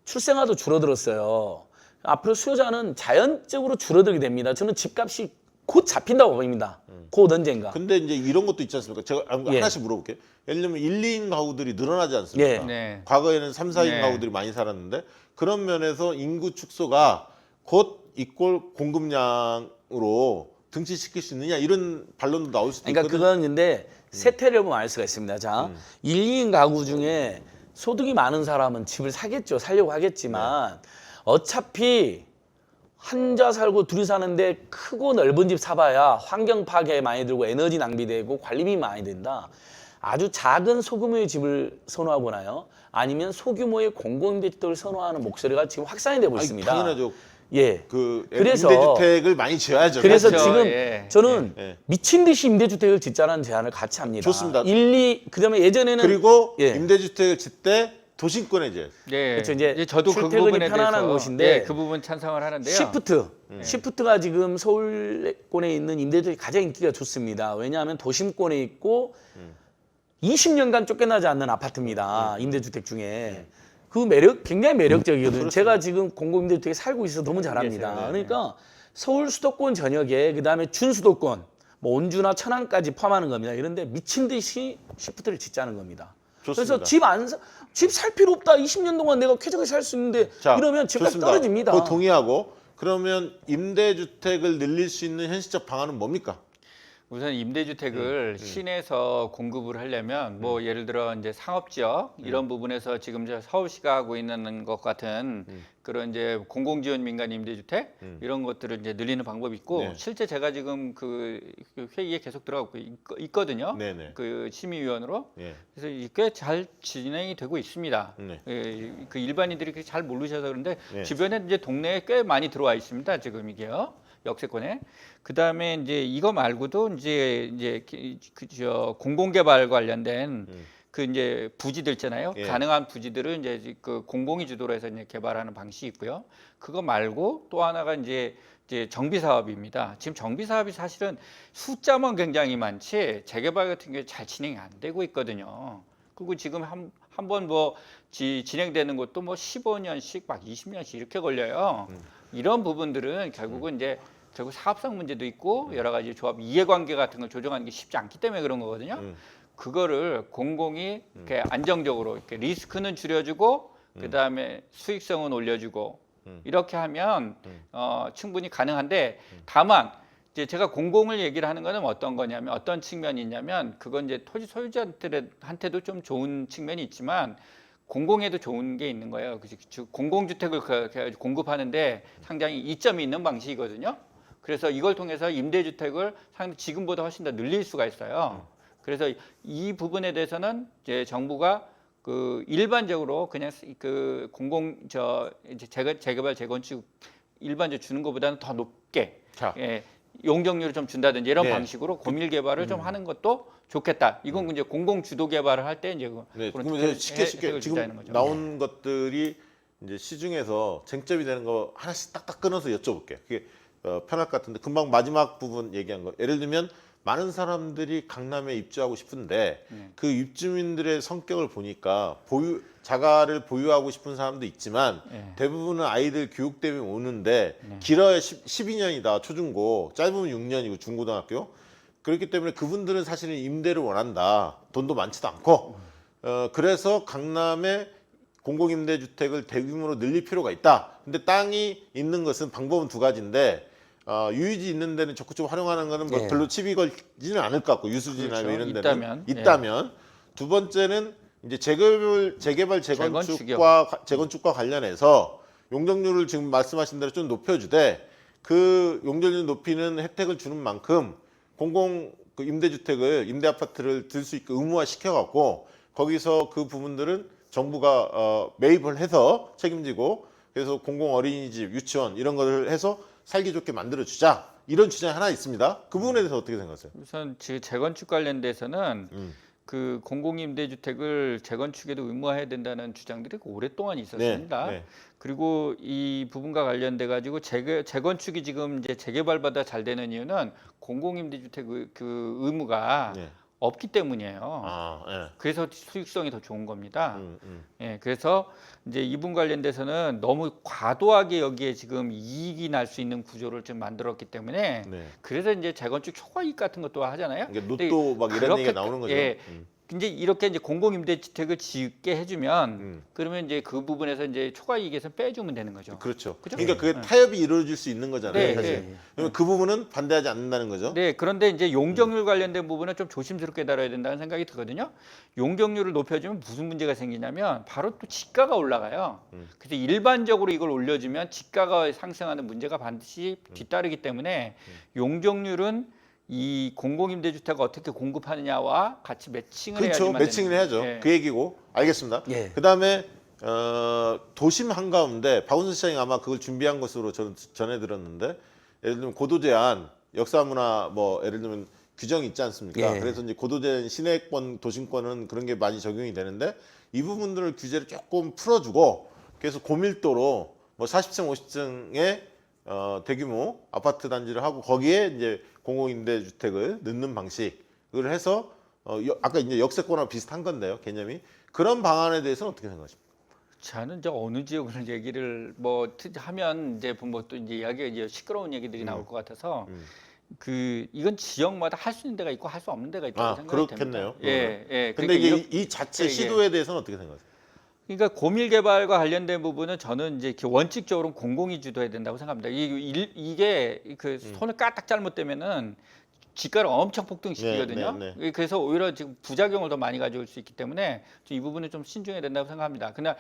출생아도 줄어들었어요. 앞으로 수요자는 자연적으로 줄어들게 됩니다. 저는 집값이 곧 잡힌다고 봅니다. 곧 언젠가. 근데 이제 이런 것도 있지 않습니까? 제가 예. 하나씩 물어볼게요. 예를 들면 1, 2인 가구들이 늘어나지 않습니까? 예. 네. 과거에는 3, 4인 네. 가구들이 많이 살았는데 그런 면에서 인구 축소가 곧 이꼴 공급량으로 등치시킬 수 있느냐 이런 반론도 나올 수도 그러니까 있거든요. 그건 근데 세태를 보면 알 수가 있습니다. 자, 1, 2인 가구 중에 소득이 많은 사람은 집을 사겠죠. 살려고 하겠지만 어차피 혼자 살고 둘이 사는데 크고 넓은 집 사봐야 환경 파괴 많이 들고 에너지 낭비되고 관리비 많이 든다. 아주 작은 소규모의 집을 선호하거나요. 아니면 소규모의 공공임대주택을 선호하는 목소리가 지금 확산이 되고 아니, 있습니다. 당연하죠. 예. 그 그래서- 임대주택을 많이 지어야죠. 그래서 그렇죠. 지금 예. 저는 예. 미친 듯이 임대주택을 짓자는 제안을 같이 합니다. 좋습니다. 1, 2, 그다음에 예전에는 그리고 예. 임대주택을 짓되 도심권에 재 네. 그렇죠. 이제 저도 그 출퇴근이 부분에 편안한 대해서 곳인데 네, 그 부분 찬성을 하는데요. 시프트가 지금 서울권에 있는 임대주택이 가장 인기가 좋습니다. 왜냐하면 도심권에 있고 20년간 쫓겨나지 않는 아파트입니다. 임대주택 중에. 그 매력 굉장히 매력적이거든요. 제가 지금 공공임대주택에 살고 있어서 너무 잘 압니다. 계세요. 네. 그러니까 서울 수도권 전역에 그다음에 준수도권 뭐 온주나 천안까지 포함하는 겁니다. 이런데 미친 듯이 시프트를 짓자는 겁니다. 좋습니다. 그래서 집 살 필요 없다. 20년 동안 내가 쾌적하게 살 수 있는데 자, 이러면 집값 좋습니다. 떨어집니다. 그거 동의하고 그러면 임대주택을 늘릴 수 있는 현실적 방안은 뭡니까? 우선 임대주택을 시내에서 공급을 하려면 뭐 예를 들어 이제 상업지역 이런 부분에서 지금 저 서울시가 하고 있는 것 같은 그런 이제 공공지원 민간 임대주택 이런 것들을 이제 늘리는 방법이 있고 네. 실제 제가 지금 그 회의에 계속 들어가고 있거든요. 네네. 그 심의위원으로. 예. 그래서 꽤 잘 진행이 되고 있습니다. 네. 예, 그 일반인들이 그렇게 잘 모르셔서 그런데 네. 주변에 이제 동네에 꽤 많이 들어와 있습니다. 지금 이게요. 역세권에. 그 다음에 이제 이거 말고도 이제 그저 공공개발 관련된 그 이제 부지들 있잖아요. 예. 가능한 부지들을 이제 그 공공이 주도로 해서 이제 개발하는 방식이 있고요. 그거 말고 또 하나가 이제 정비 사업입니다. 지금 정비 사업이 사실은 숫자만 굉장히 많지 재개발 같은 게 잘 진행이 안 되고 있거든요. 그리고 지금 한 번 뭐 진행되는 것도 뭐 15년씩 막 20년씩 이렇게 걸려요. 이런 부분들은 결국은 이제 결국 사업성 문제도 있고 여러 가지 조합 이해관계 같은 걸 조정하는 게 쉽지 않기 때문에 그런 거거든요. 그거를 공공이 이렇게 안정적으로 이렇게 리스크는 줄여주고 그 다음에 수익성은 올려주고 이렇게 하면 충분히 가능한데 다만 이제 제가 공공을 얘기를 하는 거는 어떤 거냐면 어떤 측면이 있냐면 그건 이제 토지 소유자한테도 좀 좋은 측면이 있지만 공공에도 좋은 게 있는 거예요. 즉 공공주택을 공급하는데 상당히 이점이 있는 방식이거든요. 그래서 이걸 통해서 임대주택을 지금보다 훨씬 더 늘릴 수가 있어요. 그래서 이 부분에 대해서는 이제 정부가 그 일반적으로 그냥 그 이제 재개발 재건축 일반적으로 주는 것보다는 더 높게 자. 예, 용적률을 좀 준다든지 이런 네. 방식으로 고밀 개발을 좀 하는 것도 좋겠다. 이건 이제 공공 주도 개발을 할 때 이제 네, 그런 그러면 쉽게 혜택을 준다는 지금 거죠. 나온 것들이 이제 시중에서 쟁점이 되는 거 하나씩 딱딱 끊어서 여쭤볼게요. 그게 편할 것 같은데 금방 마지막 부분 얘기한 거. 예를 들면 많은 사람들이 강남에 입주하고 싶은데 그 입주민들의 성격을 보니까 자가를 보유하고 싶은 사람도 있지만 대부분은 아이들 교육 때문에 오는데 길어야 12년이다 초중고, 짧으면 6년이고 중고등학교. 그렇기 때문에 그분들은 사실은 임대를 원한다. 돈도 많지도 않고. 그래서 강남에 공공임대주택을 대규모로 늘릴 필요가 있다. 근데 땅이 있는 것은 방법은 두 가지인데 유유지 있는 데는 적극적으로 활용하는 거는 뭐 별로 칩이 걸지는 않을 것 같고 유수지나 그렇죠. 뭐 이런 데는 있다면. 두 번째는 이제 재개발 재건축이요. 재건축과 관련해서 용적률을 지금 말씀하신 대로 좀 높여주되 그 용적률 높이는 혜택을 주는 만큼 공공 그 임대주택을 임대 아파트를 들 수 있게 의무화 시켜갖고 거기서 그 부분들은 정부가 매입을 해서 책임지고 그래서 공공 어린이집, 유치원 이런 거를 해서 살기 좋게 만들어 주자 이런 주장이 하나 있습니다. 그 부분에 대해서 어떻게 생각하세요? 우선 재건축 관련돼서는 그 공공임대주택을 재건축에도 의무화해야 된다는 주장들이 오랫동안 있었습니다. 네. 그리고 이 부분과 관련돼 가지고 재건축이 지금 이제 재개발보다 잘 되는 이유는 공공임대주택 그 의무가 네. 없기 때문이에요. 아, 예. 그래서 수익성이 더 좋은 겁니다. 예, 그래서 이제 이분 관련돼서는 너무 과도하게 여기에 지금 이익이 날 수 있는 구조를 좀 만들었기 때문에 네. 그래서 이제 재건축 초과이익 같은 것도 하잖아요. 이게 근데 로또 막 이런 그렇게 얘기가 나오는 거죠. 예. 이제 이렇게 이제 공공임대주택을 짓게 해주면 그러면 이제 그 부분에서 이제 초과이익에서 빼주면 되는 거죠. 그렇죠. 그죠? 그러니까 그게 타협이 이루어질 수 있는 거잖아요. 네, 사실. 네. 그러면 그 부분은 반대하지 않는다는 거죠. 네, 그런데 이제 용적률 관련된 부분은 좀 조심스럽게 다뤄야 된다는 생각이 들거든요. 용적률을 높여주면 무슨 문제가 생기냐면 바로 또 지가가 올라가요. 그래서 일반적으로 이걸 올려주면 지가가 상승하는 문제가 반드시 뒤따르기 때문에 용적률은 이 공공임대주택을 어떻게 공급하느냐와 같이 매칭을 그렇죠. 해야지만 매칭을 되는 해야죠. 거예요. 예. 그 얘기고. 알겠습니다. 예. 그다음에 도심 한가운데 박원순 시장이 아마 그걸 준비한 것으로 저는 전해 들었는데 예를 들면 고도 제한, 역사문화 뭐 예를 들면 규정이 있지 않습니까? 예. 그래서 이제 고도 제한 시내권, 도심권은 그런 게 많이 적용이 되는데 이 규제를 조금 풀어주고 그래서 고밀도로 뭐 40층, 50층의 대규모 아파트 단지를 하고 거기에 이제 공공임대주택을 넣는 방식을 해서 아까 이제 역세권하고 비슷한 건데요, 개념이. 그런 방안에 대해서는 어떻게 생각하십니까? 저는 이제 어느 지역을 얘기를 뭐 하면 이제 뭐 또 이제 이야기가 이제 시끄러운 얘기들이 나올 것 같아서 그 이건 지역마다 할 수 있는 데가 있고 할 수 없는 데가 있다고 생각이 그렇겠네요. 됩니다. 예, 예. 근데 그러니까 이게 이 자체 예, 예. 시도에 대해서는 어떻게 생각하세요? 그러니까 고밀 개발과 관련된 부분은 저는 이제 원칙적으로 공공이 주도해야 된다고 생각합니다. 이게 그 손을 까딱 잘못되면은 지가를 엄청 폭등시키거든요. 네. 그래서 오히려 지금 부작용을 더 많이 가져올 수 있기 때문에 이 부분은 좀 신중해야 된다고 생각합니다. 그냥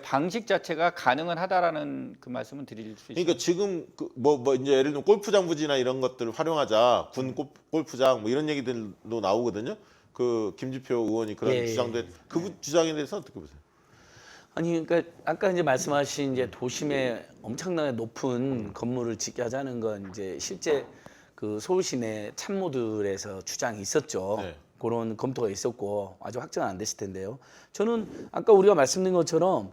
방식 자체가 가능은 하다라는 그 말씀은 드릴 수 있습니다. 그러니까 지금 뭐 이제 예를 들면 골프장 부지나 이런 것들을 활용하자, 군 골프장 뭐 이런 얘기들도 나오거든요. 그 김주표 의원이 그런 예, 주장들 그 주장에 대해서 어떻게 보세요? 아니 그러니까 아까 이제 말씀하신 이제 도심에 엄청나게 높은 건물을 짓게 하자는 건 이제 실제 그 서울 시내 참모들에서 주장이 있었죠. 네. 그런 검토가 있었고 아직 확정은 안 됐을 텐데요. 저는 아까 우리가 말씀드린 것처럼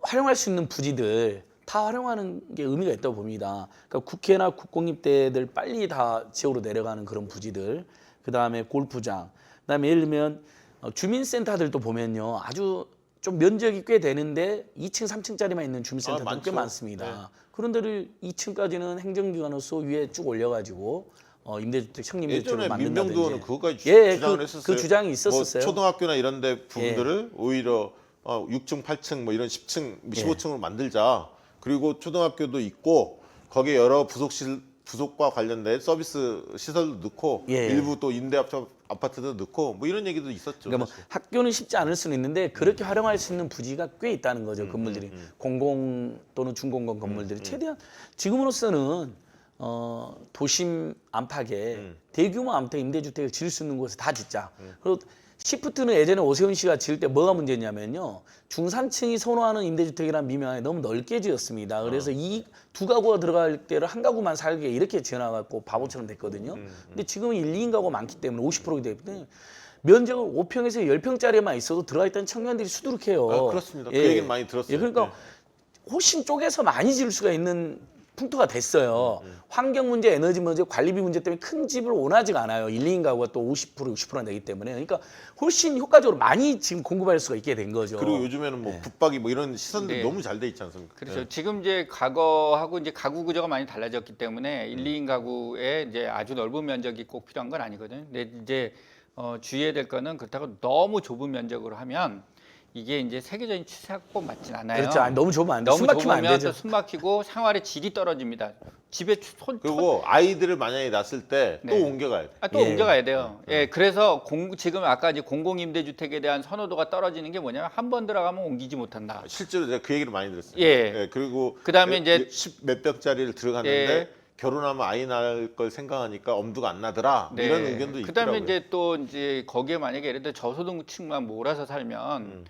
활용할 수 있는 부지들 다 활용하는 게 의미가 있다고 봅니다. 그러니까 국회나 국공립대들 빨리 다 지역으로 내려가는 그런 부지들, 그 다음에 골프장, 그 다음에 예를 들면 주민센터들도 보면요 아주 좀 면적이 꽤 되는데 2층, 3층짜리만 있는 주민센터도 꽤 많죠. 많습니다. 네. 그런 데를 2층까지는 행정기관으로서 위에 쭉 올려가지고 임대주택, 청림주택을 예전에 만든다든지. 민병도는 그거까지 그 주장을 했었어요. 그 주장이 있었었어요. 뭐 초등학교나 이런 데 부분들을 오히려 6층, 8층 뭐 이런 10층, 15층으로 만들자. 그리고 초등학교도 있고 거기에 여러 부속과 관련된 서비스 시설도 넣고 예. 일부 또 임대 아파트도 넣고 뭐 이런 얘기도 있었죠. 그러니까 뭐 사실. 학교는 쉽지 않을 수는 있는데 그렇게 활용할 수 있는 부지가 꽤 있다는 거죠. 건물들이 공공 또는 중공공 건물들이 최대한 지금으로서는 도심 안팎에 대규모 아무튼 임대주택을 지을 수 있는 곳에 다 짓자. 그리고 시프트는 예전에 오세훈 씨가 지을 때 뭐가 문제냐면요. 중산층이 선호하는 임대주택이라는 미명에 너무 넓게 지었습니다. 그래서 이 두 가구가 들어갈 때를 한 가구만 살게 이렇게 지어놔갖고 바보처럼 됐거든요. 근데 지금은 1, 2인 가구가 많기 때문에 50%가 되기 때문에 면적을 5평에서 10평짜리만 있어도 들어가 있다는 청년들이 수두룩해요. 그렇습니다. 그 얘기는 많이 들었어요. 그러니까 네. 훨씬 쪼개서 많이 지을 수가 있는 풍토가 됐어요. 환경 문제, 에너지 문제, 관리비 문제 때문에 큰 집을 원하지가 않아요. 1, 2인 가구가 또 50%, 60%가 되기 때문에. 그러니까 훨씬 효과적으로 많이 지금 공급할 수가 있게 된 거죠. 그리고 요즘에는 뭐 붙박이 뭐 이런 시설들이 네. 너무 잘 돼 있지 않습니까? 그렇죠. 네. 지금 이제 과거하고 이제 가구 구조가 많이 달라졌기 때문에 1, 2인 가구에 이제 아주 넓은 면적이 꼭 필요한 건 아니거든요. 근데 이제 주의해야 될 거는 그렇다고 너무 좁은 면적으로 하면 이게 이제 세계적인 추세가 꼭 맞진 않아요. 그렇죠. 아니, 너무 좁으면 안 돼. 너무 숨 막히면 안 좁으면 되죠. 또 숨 막히고 생활의 질이 떨어집니다. 집에 그리고 아이들을 만약에 낳았을 때 또 네. 옮겨가야 돼. 또 예. 옮겨가야 돼요. 예, 그래서 지금 아까 이제 공공임대주택에 대한 선호도가 떨어지는 게 뭐냐면 한 번 들어가면 옮기지 못한다. 실제로 제가 그 얘기를 많이 들었어요. 예. 그리고 그다음에 이제 10몇 벽짜리를 들어갔는데 예. 결혼하면 아이 낳을 걸 생각하니까 엄두가 안 나더라. 네. 이런 의견도 그다음에 있더라고요. 이제 또 이제 거기에 만약에 예를 들어 저소득층만 몰아서 살면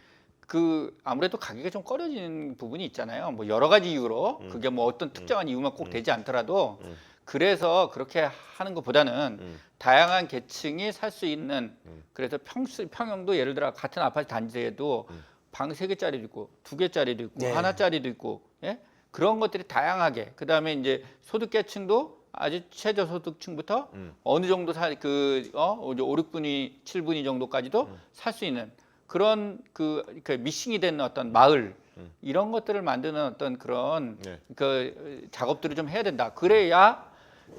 그 아무래도 가격이 좀 꺼려지는 부분이 있잖아요. 뭐 여러 가지 이유로 그게 뭐 어떤 특정한 이유만 꼭 되지 않더라도 그래서 그렇게 하는 것보다는 다양한 계층이 살 수 있는 그래서 평형도 예를 들어 같은 아파트 단지에도 방 3개짜리도 있고 2개짜리도 있고 네. 하나짜리도 있고 예? 그런 것들이 다양하게 그다음에 이제 소득 계층도 아주 최저소득층부터 어느 정도 이제 5, 6분위, 7분위 정도까지도 살 수 있는 그런 그 미싱이 되는 어떤 마을 이런 것들을 만드는 어떤 그런 네. 그 작업들을 좀 해야 된다. 그래야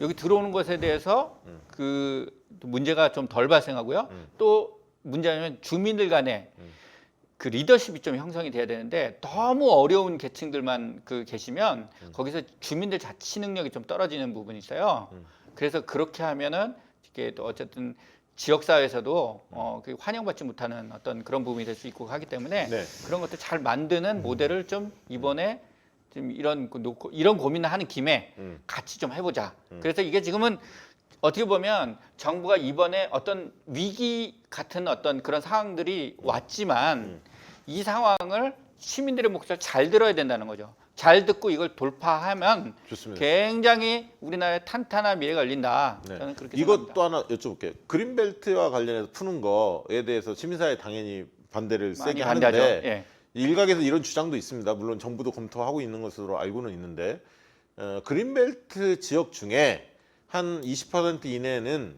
여기 들어오는 것에 대해서 그 문제가 좀 덜 발생하고요. 또 문제는 주민들 간에 그 리더십이 좀 형성이 돼야 되는데 너무 어려운 계층들만 계시면 거기서 주민들 자치 능력이 좀 떨어지는 부분이 있어요. 그래서 그렇게 하면은 이게 또 어쨌든 지역 사회에서도 그 환영받지 못하는 어떤 그런 부분이 될 수 있고 하기 때문에 네. 그런 것들 잘 만드는 모델을 좀 이번에 좀 이런 고민을 하는 김에 같이 좀 해보자. 그래서 이게 지금은 어떻게 보면 정부가 이번에 어떤 위기 같은 어떤 그런 상황들이 왔지만 이 상황을 시민들의 목소리를 잘 들어야 된다는 거죠. 잘 듣고 이걸 돌파하면 좋습니다. 굉장히 우리나라의 탄탄한 미래가 열린다. 네. 저는 그렇게 이것도 생각합니다. 하나 여쭤볼게요. 그린벨트와 관련해서 푸는 거에 대해서 시민사회 당연히 반대를 세게 많이 반대하죠. 하는데 예. 일각에서 이런 주장도 있습니다. 물론 정부도 검토하고 있는 것으로 알고는 있는데 그린벨트 지역 중에 한 20% 이내는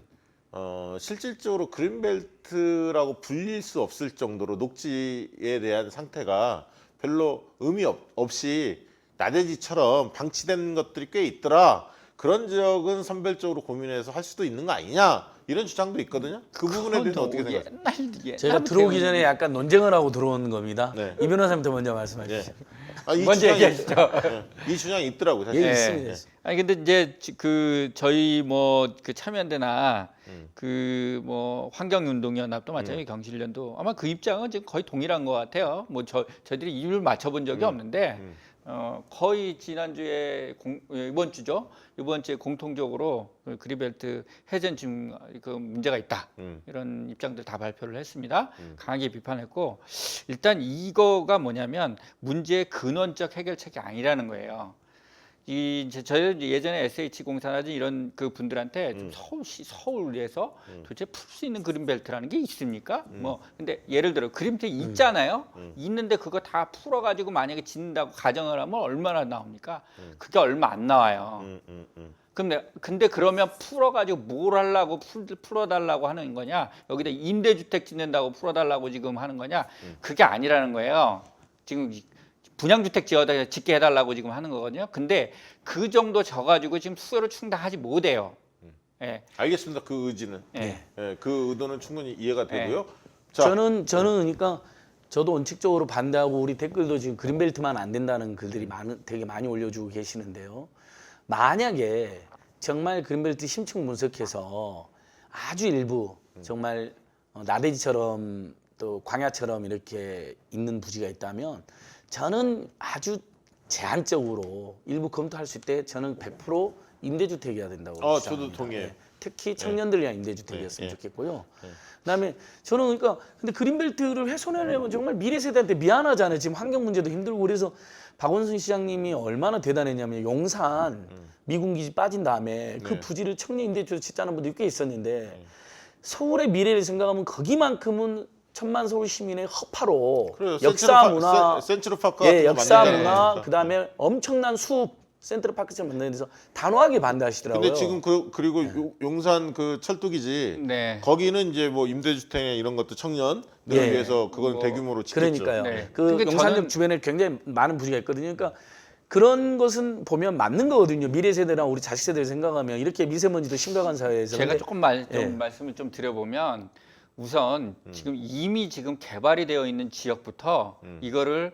실질적으로 그린벨트라고 불릴 수 없을 정도로 녹지에 대한 상태가 별로 의미 없이 나대지처럼 방치된 것들이 꽤 있더라. 그런 지역은 선별적으로 고민해서 할 수도 있는 거 아니냐 이런 주장도 있거든요. 그 부분에 대해서 어떻게 생각하세요? 옛날 제가 들어오기 전에 약간 논쟁을 하고 들어오는 겁니다. 네. 이 변호사님부터 먼저 말씀해 예. 주시죠. 이 먼저 주장이- 얘기하시죠. 이 주장이 있더라고요. 사실. 예, 예. 있습니다. 아니 근데 이제 그 저희 뭐 그 참여연대나 그 뭐 환경운동연합도 마찬가지 경실련도 아마 그 입장은 지금 거의 동일한 것 같아요. 뭐 저희들이 이유를 맞춰본 적이 없는데 거의 지난주에 이번 주죠. 이번 주에 공통적으로 그린벨트 해제는 지금 그 문제가 있다. 이런 입장들 다 발표를 했습니다. 강하게 비판했고 일단 이거가 뭐냐면 문제의 근원적 해결책이 아니라는 거예요. 저희 예전에 SH공사라든지 이런 그 분들한테 좀 서울에서 도대체 풀 수 있는 그린벨트라는 게 있습니까? 뭐 근데 예를 들어 그린벨트 있잖아요. 있는데 그거 다 풀어가지고 만약에 짓는다고 가정을 하면 얼마나 나옵니까? 그게 얼마 안 나와요. 근데 그러면 풀어가지고 뭘 하려고 풀어달라고 하는 거냐? 여기다 임대주택 짓는다고 풀어달라고 지금 하는 거냐? 그게 아니라는 거예요. 지금 분양주택 짓게 해달라고 지금 하는 거거든요. 근데 그 정도 져가지고 지금 수요를 충당하지 못해요. 예. 알겠습니다. 그 의지는. 예. 예, 그 의도는 충분히 이해가 되고요. 저는 그러니까 저도 원칙적으로 반대하고 우리 댓글도 지금 그린벨트만 안 된다는 글들이 되게 많이 올려주고 계시는데요. 만약에 정말 그린벨트 심층 분석해서 아주 일부 정말 나대지처럼 또 광야처럼 이렇게 있는 부지가 있다면 저는 아주 제한적으로 일부 검토할 수 있대 저는 100% 임대주택이어야 된다고 저도 주장합니다. 동의해요. 예. 특히 청년들 위한 임대주택이었으면 네. 좋겠고요. 그다음에 저는 그러니까 근데 그린벨트를 훼손하려면 정말 미래 세대한테 미안하잖아요. 지금 환경 문제도 힘들고 그래서 박원순 시장님이 얼마나 대단했냐면 용산 미군 기지 빠진 다음에 그 네. 부지를 청년 임대주택 짓자는 분들이 꽤 있었는데 서울의 미래를 생각하면 거기만큼은 천만 서울 시민의 허파로 그래요. 역사 문화 센트럴파크 예, 역사 문화 그다음에 엄청난 수업 센트럴파크처럼 만드는 데서 단호하게 반대하시더라고요. 근데 지금 그리고 용산 그 철도기지 네. 거기는 이제 뭐 임대주택 이런 것도 청년들을 예. 위해서 그건 뭐, 대규모로 짓겠죠. 그러니까요. 네. 그 그러니까 용산역 저는- 주변에 굉장히 많은 부지가 있거든요. 그러니까 그런 것은 보면 맞는 거거든요. 미래 세대랑 우리 자식 세대를 생각하면 이렇게 미세먼지도 심각한 사회에서. 제가 근데 조금 예. 말씀을 좀 드려보면 우선 지금 이미 지금 개발이 되어 있는 지역부터 이거를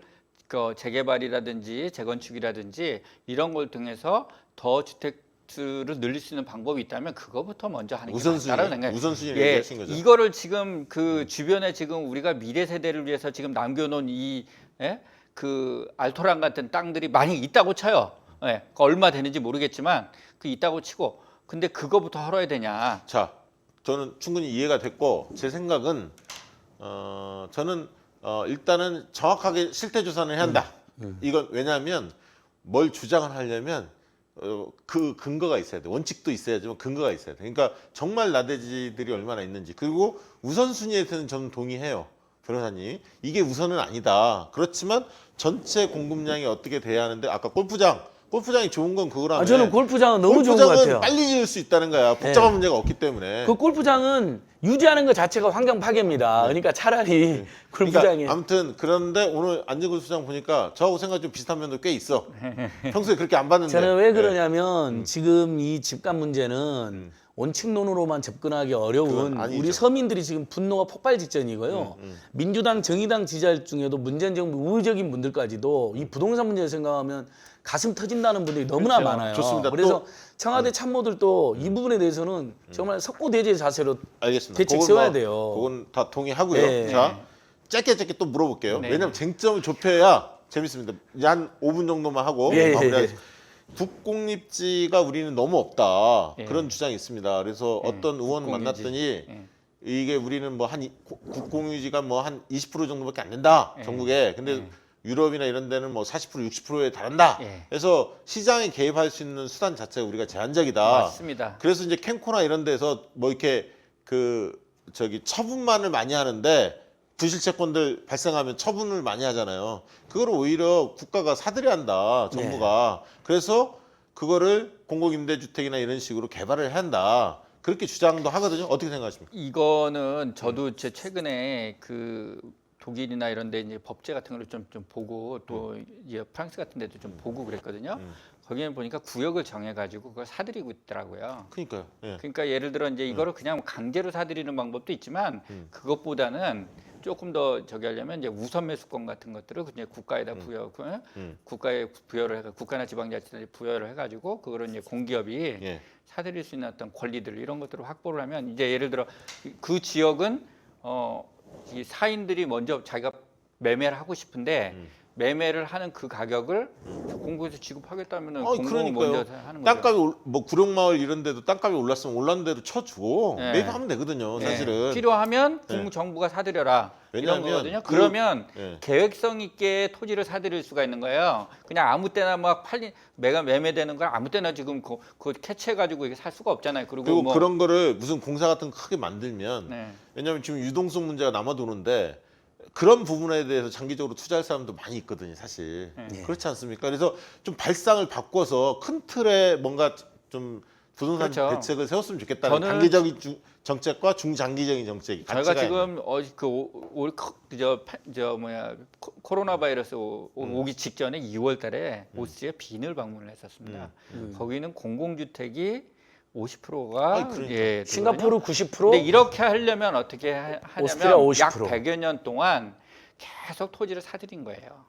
그 재개발이라든지 재건축이라든지 이런 걸 통해서 더 주택수를 늘릴 수 있는 방법이 있다면 그거부터 먼저 하는 게 맞다라고 생각해요. 우선순위를 예, 얘기하신 거죠. 이거를 지금 그 주변에 지금 우리가 미래 세대를 위해서 지금 남겨놓은 그 알토란 같은 땅들이 많이 있다고 쳐요. 예, 그 얼마 되는지 모르겠지만 그 있다고 치고 근데 그거부터 헐어야 되냐? 자, 저는 충분히 이해가 됐고 제 생각은 저는 일단은 정확하게 실태 조사는 해야 한다. 이건 왜냐하면 뭘 주장을 하려면 그 근거가 있어야 돼. 원칙도 있어야지만 근거가 있어야 돼. 그러니까 정말 나대지들이 얼마나 있는지. 그리고 우선순위에서는 저는 동의해요. 변호사님. 이게 우선은 아니다. 그렇지만 전체 공급량이 어떻게 돼야 하는데 아까 골프장이 좋은 건 그거라면 저는 골프장은 너무 좋은 것 골프장은 같아요. 빨리 지을 수 있다는 거야. 복잡한 문제가 없기 때문에. 그 골프장은 유지하는 것 자체가 환경 파괴입니다. 그러니까 차라리 골프장에 그러니까 아무튼 그런데 오늘 안전골프장 보니까 저하고 생각 좀 비슷한 면도 꽤 있어. 평소에 그렇게 안 봤는데. 저는 왜 그러냐면 지금 이 집값 문제는 원칙론으로만 접근하기 어려운 그건 아니죠. 우리 서민들이 지금 분노가 폭발 직전이고요. 민주당, 정의당 지지자 중에도 문재인 정부 우호적인 분들까지도 이 부동산 문제를 생각하면 가슴 터진다는 분들이 너무나 그렇죠. 많아요. 좋습니다. 그래서 또- 청와대 참모들도 이 부분에 대해서는 정말 석고대죄 자세로 알겠습니다. 대책 그건 세워야 뭐- 돼요. 그건 다 동의하고요. 네. 자, 짧게 또 물어볼게요. 네. 왜냐면 쟁점을 좁혀야 재밌습니다. 이제 한 5분 정도만 하고 예, 예, 마무리하겠습니다. 국공립지가 우리는 너무 없다. 예. 그런 주장이 있습니다. 그래서 어떤 의원 국공유지. 만났더니 예. 이게 우리는 뭐 한 국공유지가 뭐 한 20% 정도밖에 안 된다. 예. 전국에. 근데 예. 유럽이나 이런 데는 뭐 40%, 60%에 달한다. 예. 그래서 시장에 개입할 수 있는 수단 자체가 우리가 제한적이다. 맞습니다. 그래서 이제 캠코나 이런 데서 뭐 이렇게 처분만을 많이 하는데 부실채권들 발생하면 처분을 많이 하잖아요. 그걸 오히려 국가가 사들여야 한다. 정부가. 그래서 그거를 공공임대주택이나 이런 식으로 개발을 해야 한다. 그렇게 주장도 하거든요. 어떻게 생각하십니까? 이거는 저도 제 최근에 그 독일이나 이런 데 이제 법제 같은 걸 좀 보고 또 이제 프랑스 같은 데도 좀 보고 그랬거든요. 거기에 보니까 구역을 정해 가지고 그걸 사들이고 있더라고요. 그러니까요. 예. 그러니까 예를 들어 이제 이거를 그냥 강제로 사들이는 방법도 있지만 그것보다는 조금 더 저기 하려면 이제 우선 매수권 같은 것들을 그냥 국가에다 국가에 부여를 해가 국가나 지방자치단체 부여를 해가지고 그거를 이제 공기업이 예. 사들일 수 있는 어떤 권리들 이런 것들을 확보를 하면 이제 예를 들어 그 지역은 이 사인들이 먼저 자기가 매매를 하고 싶은데 매매를 하는 그 가격을 공부해서 지급하겠다면은 공공을 그러니까요. 먼저 하는 거죠. 땅값이 뭐 구룡마을 이런 데도 땅값이 올랐으면 올랐는 대로 쳐주고 네. 매입하면 되거든요. 네. 사실은. 필요하면 네. 정부가 사들여라 이런 왜냐하면 거거든요. 그- 그러면 예. 계획성 있게 토지를 사들일 수가 있는 거예요. 그냥 아무 때나 막 매매되는 걸 아무 때나 지금 그 캐치해가지고 이게 살 수가 없잖아요. 그리고 뭐, 그런 거를 무슨 공사 같은 거 크게 만들면 네. 왜냐하면 지금 유동성 문제가 남아도는데 그런 부분에 대해서 장기적으로 투자할 사람도 많이 있거든요, 사실. 네. 그렇지 않습니까? 그래서 좀 발상을 바꿔서 큰 틀에 뭔가 좀 부동산 그렇죠. 대책을 세웠으면 좋겠다는 저는- 단기적인 정책과 중장기적인 정책이 저희가 같이 가야 지금 코로나 바이러스 오기 직전에 2월달에 오스트리아 빈을 방문을 했었습니다. 거기는 공공주택이 50%가 아이, 그러니까. 예, 싱가포르 90%. 근데 이렇게 하려면 어떻게 오스트리아 하냐면 50%. 약 100여 년 동안 계속 토지를 사들인 거예요.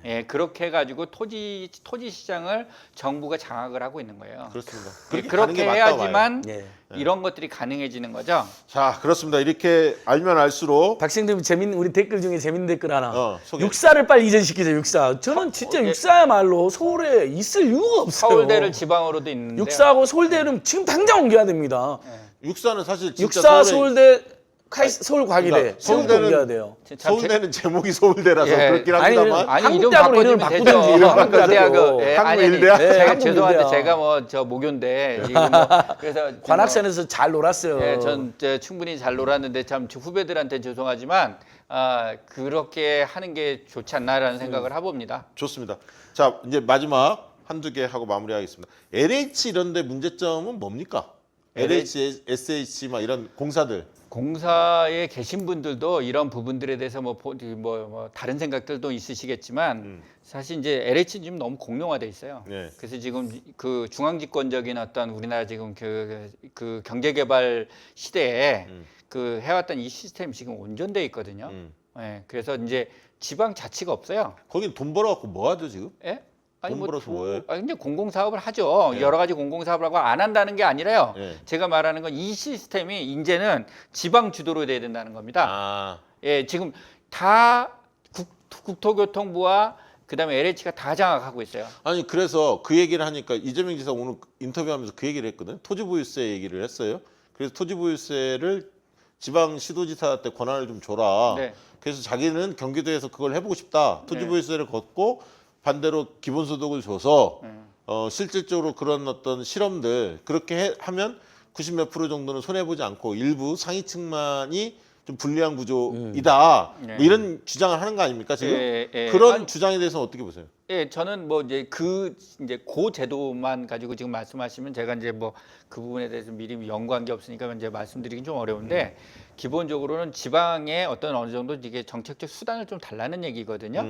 예, 그렇게 해가지고 토지 시장을 정부가 장악을 하고 있는 거예요. 그렇습니다. 예, 그렇게 가는 그렇게 게 맞다고 봐요. 해야지만 예. 이런 것들이 가능해지는 거죠. 자, 그렇습니다. 이렇게 알면 알수록 박생님 우리 댓글 중에 재밌는 댓글 하나. 소개. 육사를 빨리 이전시키자. 육사. 저는 진짜 예. 육사야말로 서울에 있을 이유가 없어요. 서울대를 지방으로도 있는데 육사하고 서울대는 지금 당장 옮겨야 됩니다. 육사는 사실 진짜 육사 서울에- 서울대 서울과기대 그러니까 지금 서울대는- 옮겨야 돼요. 서울대는 제목이 서울대라서 예. 그렇긴 아니, 합니다만 한국 이름 대학으로 바꿔주면 이름을 되죠. 바꾸든지 이름 한국대학을 바꿔줘요. 예, 한국일대야? 네, 제가 한국일대야. 죄송한데 제가 뭐 저 모교인데 지금 뭐 그래서 관악산에서 잘 놀았어요. 예, 전 충분히 잘 놀았는데 참 후배들한테 죄송하지만 그렇게 하는 게 좋지 않나라는 생각을 해봅니다. 좋습니다. 자, 이제 마지막 한두 개 하고 마무리하겠습니다. LH 이런 데 문제점은 뭡니까? LH, SH 막 이런 공사들. 공사에 계신 분들도 이런 부분들에 대해서 뭐 다른 생각들도 있으시겠지만 사실 이제 LH 지금 너무 공룡화돼 있어요. 네. 그래서 지금 그 중앙집권적인 어떤 우리나라 지금 그 경제개발 시대에 그 해왔던 이 시스템이 지금 온전돼 있거든요. 예, 그래서 이제 지방 자치가 없어요. 거긴 돈 벌어갖고 뭐 하죠 지금? 예? 돈 벌어서 뭐예요? 이제 공공사업을 하죠. 네. 여러 가지 공공사업을 하고 안 한다는 게 아니라요. 네. 제가 말하는 건 이 시스템이 이제는 지방 주도로 돼야 된다는 겁니다. 아, 예, 지금 다 국토교통부와 그다음에 LH가 다 장악하고 있어요. 아니 그래서 그 얘기를 하니까 이재명 지사 오늘 인터뷰하면서 그 얘기를 했거든. 토지보유세 얘기를 했어요. 그래서 토지보유세를 지방 시도지사한테 권한을 좀 줘라. 네. 그래서 자기는 경기도에서 그걸 해보고 싶다. 토지보유세를 걷고 반대로 기본소득을 줘서 실질적으로 그런 어떤 실험들 그렇게 하면 90몇 % 정도는 손해보지 않고 일부 상위층만이 좀 불리한 구조이다. 네. 뭐 이런 주장을 하는 거 아닙니까 지금? 예, 예. 그런 아니, 주장에 대해서는 어떻게 보세요? 예, 저는 뭐 이제 그 제도만 가지고 지금 말씀하시면 제가 이제 뭐 그 부분에 대해서 미리 연구한 게 없으니까 이제 말씀드리긴 좀 어려운데 기본적으로는 지방의 어떤 어느 정도 이게 정책적 수단을 좀 달라는 얘기거든요.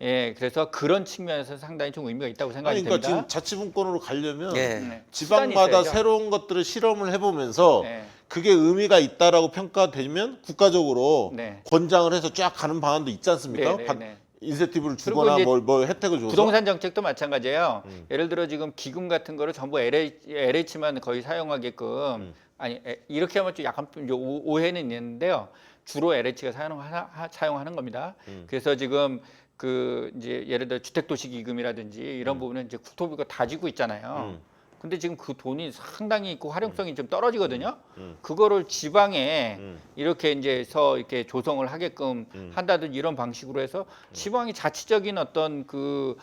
예, 그래서 그런 측면에서 상당히 좀 의미가 있다고 생각이 아니, 그러니까 됩니다. 지금 자치분권으로 가려면 예. 네. 지방마다 수단이 있어야죠. 새로운 것들을 실험을 해보면서 네. 그게 의미가 있다라고 평가되면 국가적으로 네. 권장을 해서 쫙 가는 방안도 있지 않습니까? 네, 네, 네. 인센티브를 그리고 주거나 이제 뭘 혜택을 줘서. 부동산 정책도 마찬가지예요. 예를 들어 지금 기금 같은 거를 전부 LH만 거의 사용하게끔 아니 이렇게 하면 좀 약간 좀 오해는 있는데요. 주로 LH가 사용하는 겁니다. 그래서 지금 그 이제 예를 들어 주택도시기금이라든지 이런 부분은 이제 국토부가 다 지고 있잖아요. 근데 지금 그 돈이 상당히 있고 활용성이 좀 떨어지거든요. 그거를 지방에 이렇게 이제서 이렇게 조성을 하게끔 한다든지 이런 방식으로 해서 지방이 자치적인 어떤 그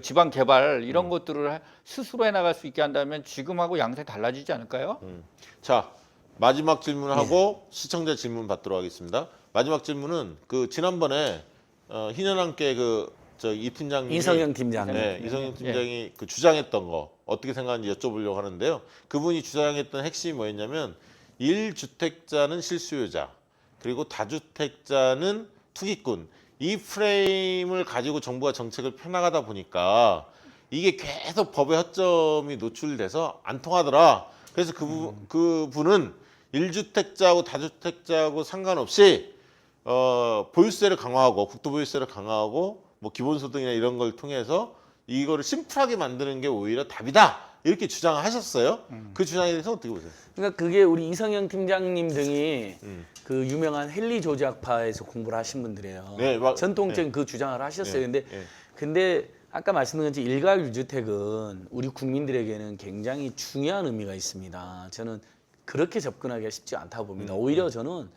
지방 개발 이런 것들을 스스로 해나갈 수 있게 한다면 지금하고 양상이 달라지지 않을까요? 자, 마지막 질문하고 네. 시청자 질문 받도록 하겠습니다. 마지막 질문은 그 지난번에 희년함께 이 팀장님이 이성영 팀장. 네, 이성영 팀장이 그 주장했던 거 어떻게 생각하는지 여쭤보려고 하는데요. 그분이 주장했던 핵심이 뭐였냐면 1주택자는 실수요자 그리고 다주택자는 투기꾼 이 프레임을 가지고 정부가 정책을 펴나가다 보니까 이게 계속 법의 허점이 노출돼서 안 통하더라. 그래서 그분은 1주택자하고 다주택자하고 상관없이 보유세를 강화하고 국토보유세를 강화하고 뭐 기본소득이나 이런 걸 통해서 이거를 심플하게 만드는 게 오히려 답이다 이렇게 주장하셨어요. 그 주장에 대해서 어떻게 보세요? 그러니까 그게 우리 이성영 팀장님 등이 그 유명한 헨리 조지학파에서 공부를 하신 분들이에요. 네, 전통적인 그 주장을 하셨어요. 네, 근데 아까 말씀드린 것처럼 일가구 유주택은 우리 국민들에게는 굉장히 중요한 의미가 있습니다. 저는 그렇게 접근하기가 쉽지 않다고 봅니다. 오히려 저는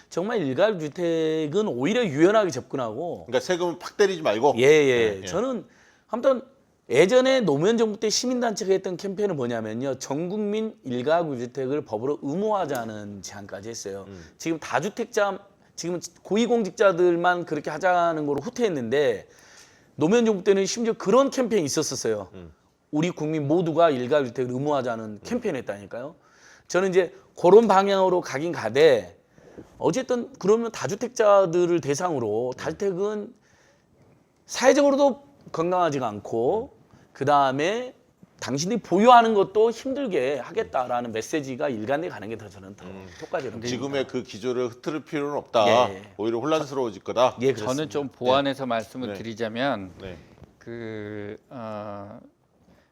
정말 일가구 주택은 오히려 유연하게 접근하고 그러니까 세금을 팍 때리지 말고. 예. 예. 저는 아무튼 예전에 노무현 정부 때 시민단체가 했던 캠페인은 뭐냐면요. 전 국민 일가구 주택을 법으로 의무화하자는 제안까지 했어요. 지금 다주택자, 지금 고위공직자들만 그렇게 하자는 거로 후퇴했는데 노무현 정부 때는 심지어 그런 캠페인이 있었어요. 우리 국민 모두가 일가구 주택을 의무화하자는 캠페인을 했다니까요. 저는 이제 그런 방향으로 가긴 가되 어쨌든 그러면 다주택자들을 대상으로 다주택은 사회적으로도 건강하지가 않고 그 다음에 당신들이 보유하는 것도 힘들게 하겠다라는 메시지가 일관되게 가는 게 더 저는 더 효과적인 지금의 그 기조를 흐트릴 필요는 없다. 예. 오히려 혼란스러워질 거다. 예, 저는 좀 보완해서 말씀을 네. 드리자면 네.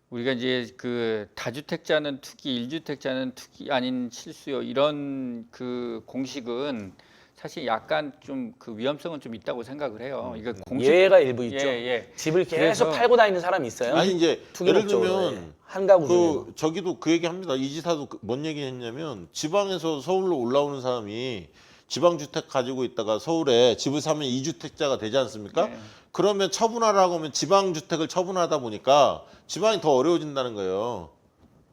우리가 이제 그 다주택자는 투기, 일주택자는 투기 아닌 실수요 이런 그 공식은 사실 약간 좀 그 위험성은 좀 있다고 생각을 해요. 이거 공식 예외가 일부 있죠. 예. 집을 계속 그래서- 팔고 다니는 사람이 있어요. 아니 이제 투기 예를 목적으로, 들면 예. 한 가구 중에도. 저기도 그 얘기 합니다. 이 지사도 뭔 얘기 했냐면 지방에서 서울로 올라오는 사람이 지방주택 가지고 있다가 서울에 집을 사면 2주택자가 되지 않습니까? 네. 그러면 처분하라고 하면 지방주택을 처분하다 보니까 지방이 더 어려워진다는 거예요.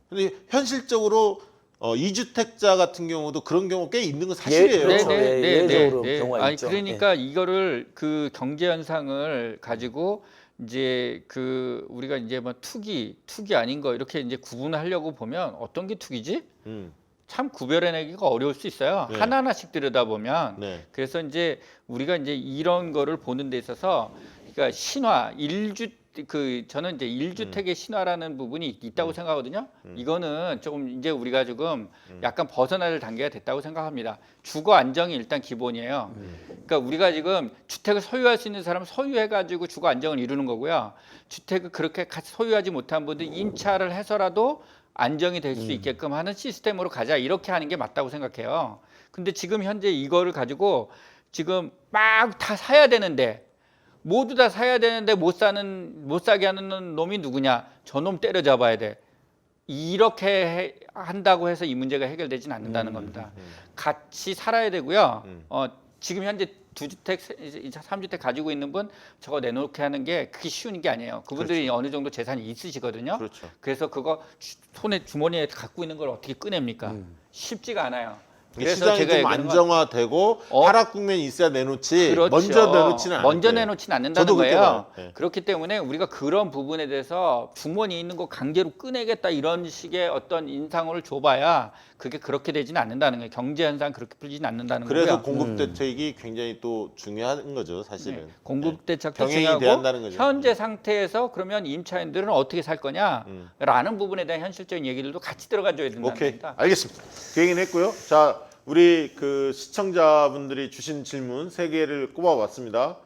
근데 현실적으로 2주택자 같은 경우도 그런 경우 꽤 있는 건 사실이에요. 그렇죠. 예외적으로 경우가 아니, 있죠. 그러니까 이거를 그 경제 현상을 가지고 이제 그 우리가 이제 뭐 투기 아닌 거 이렇게 이제 구분하려고 보면 어떤 게 투기지? 참 구별해내기가 어려울 수 있어요. 네. 하나하나씩 들여다보면. 네. 그래서 이제 우리가 이제 이런 거를 보는 데 있어서 그러니까 신화 저는 이제 1주택의 신화라는 부분이 있다고 생각하거든요. 이거는 조금 이제 우리가 지금 약간 벗어날 단계가 됐다고 생각합니다. 주거 안정이 일단 기본이에요. 그러니까 우리가 지금 주택을 소유할 수 있는 사람은 소유해가지고 주거 안정을 이루는 거고요. 주택을 그렇게 소유하지 못한 분들 임차를 해서라도 안정이 될 수 있게끔 하는 시스템으로 가자, 이렇게 하는 게 맞다고 생각해요. 근데 지금 현재 이거를 가지고 지금 막 다 사야 되는데, 모두 다 사야 되는데 못 사게 하는 놈이 누구냐? 저놈 때려잡아야 돼. 이렇게 한다고 해서 이 문제가 해결되지는 않는다는 겁니다. 같이 살아야 되고요. 지금 현재 2주택, 3주택 가지고 있는 분 저거 내놓게 하는 게 그게 쉬운 게 아니에요. 그분들이 그렇죠. 어느 정도 재산이 있으시거든요. 그렇죠. 그래서 그거 손에 주머니에 갖고 있는 걸 어떻게 꺼냅니까? 쉽지가 않아요. 시장이 좀 안정화되고 하락 국면이 있어야 내놓지 그렇죠. 먼저 내놓지는 않아요. 먼저 내놓지는 않는다는 저도 그렇게 거예요. 봐요. 네. 그렇기 때문에 우리가 그런 부분에 대해서 주머니에 있는 거 강제로 꺼내겠다 이런 식의 어떤 인상을 줘봐야 그게 그렇게 되지는 않는다는 거예요. 경제 현상 그렇게 풀리지는 않는다는 그래서 거고요. 공급 대책이 굉장히 또 중요한 거죠, 사실은. 네. 공급 대책도 병행이 중요하고 돼야한다는 거죠. 현재 상태에서 그러면 임차인들은 어떻게 살 거냐라는 부분에 대한 현실적인 얘기들도 같이 들어가줘야 된다는 오케이, 겁니다. 알겠습니다. 그 얘기는 했고요. 자, 우리 그 시청자분들이 주신 질문 3개를 꼽아왔습니다.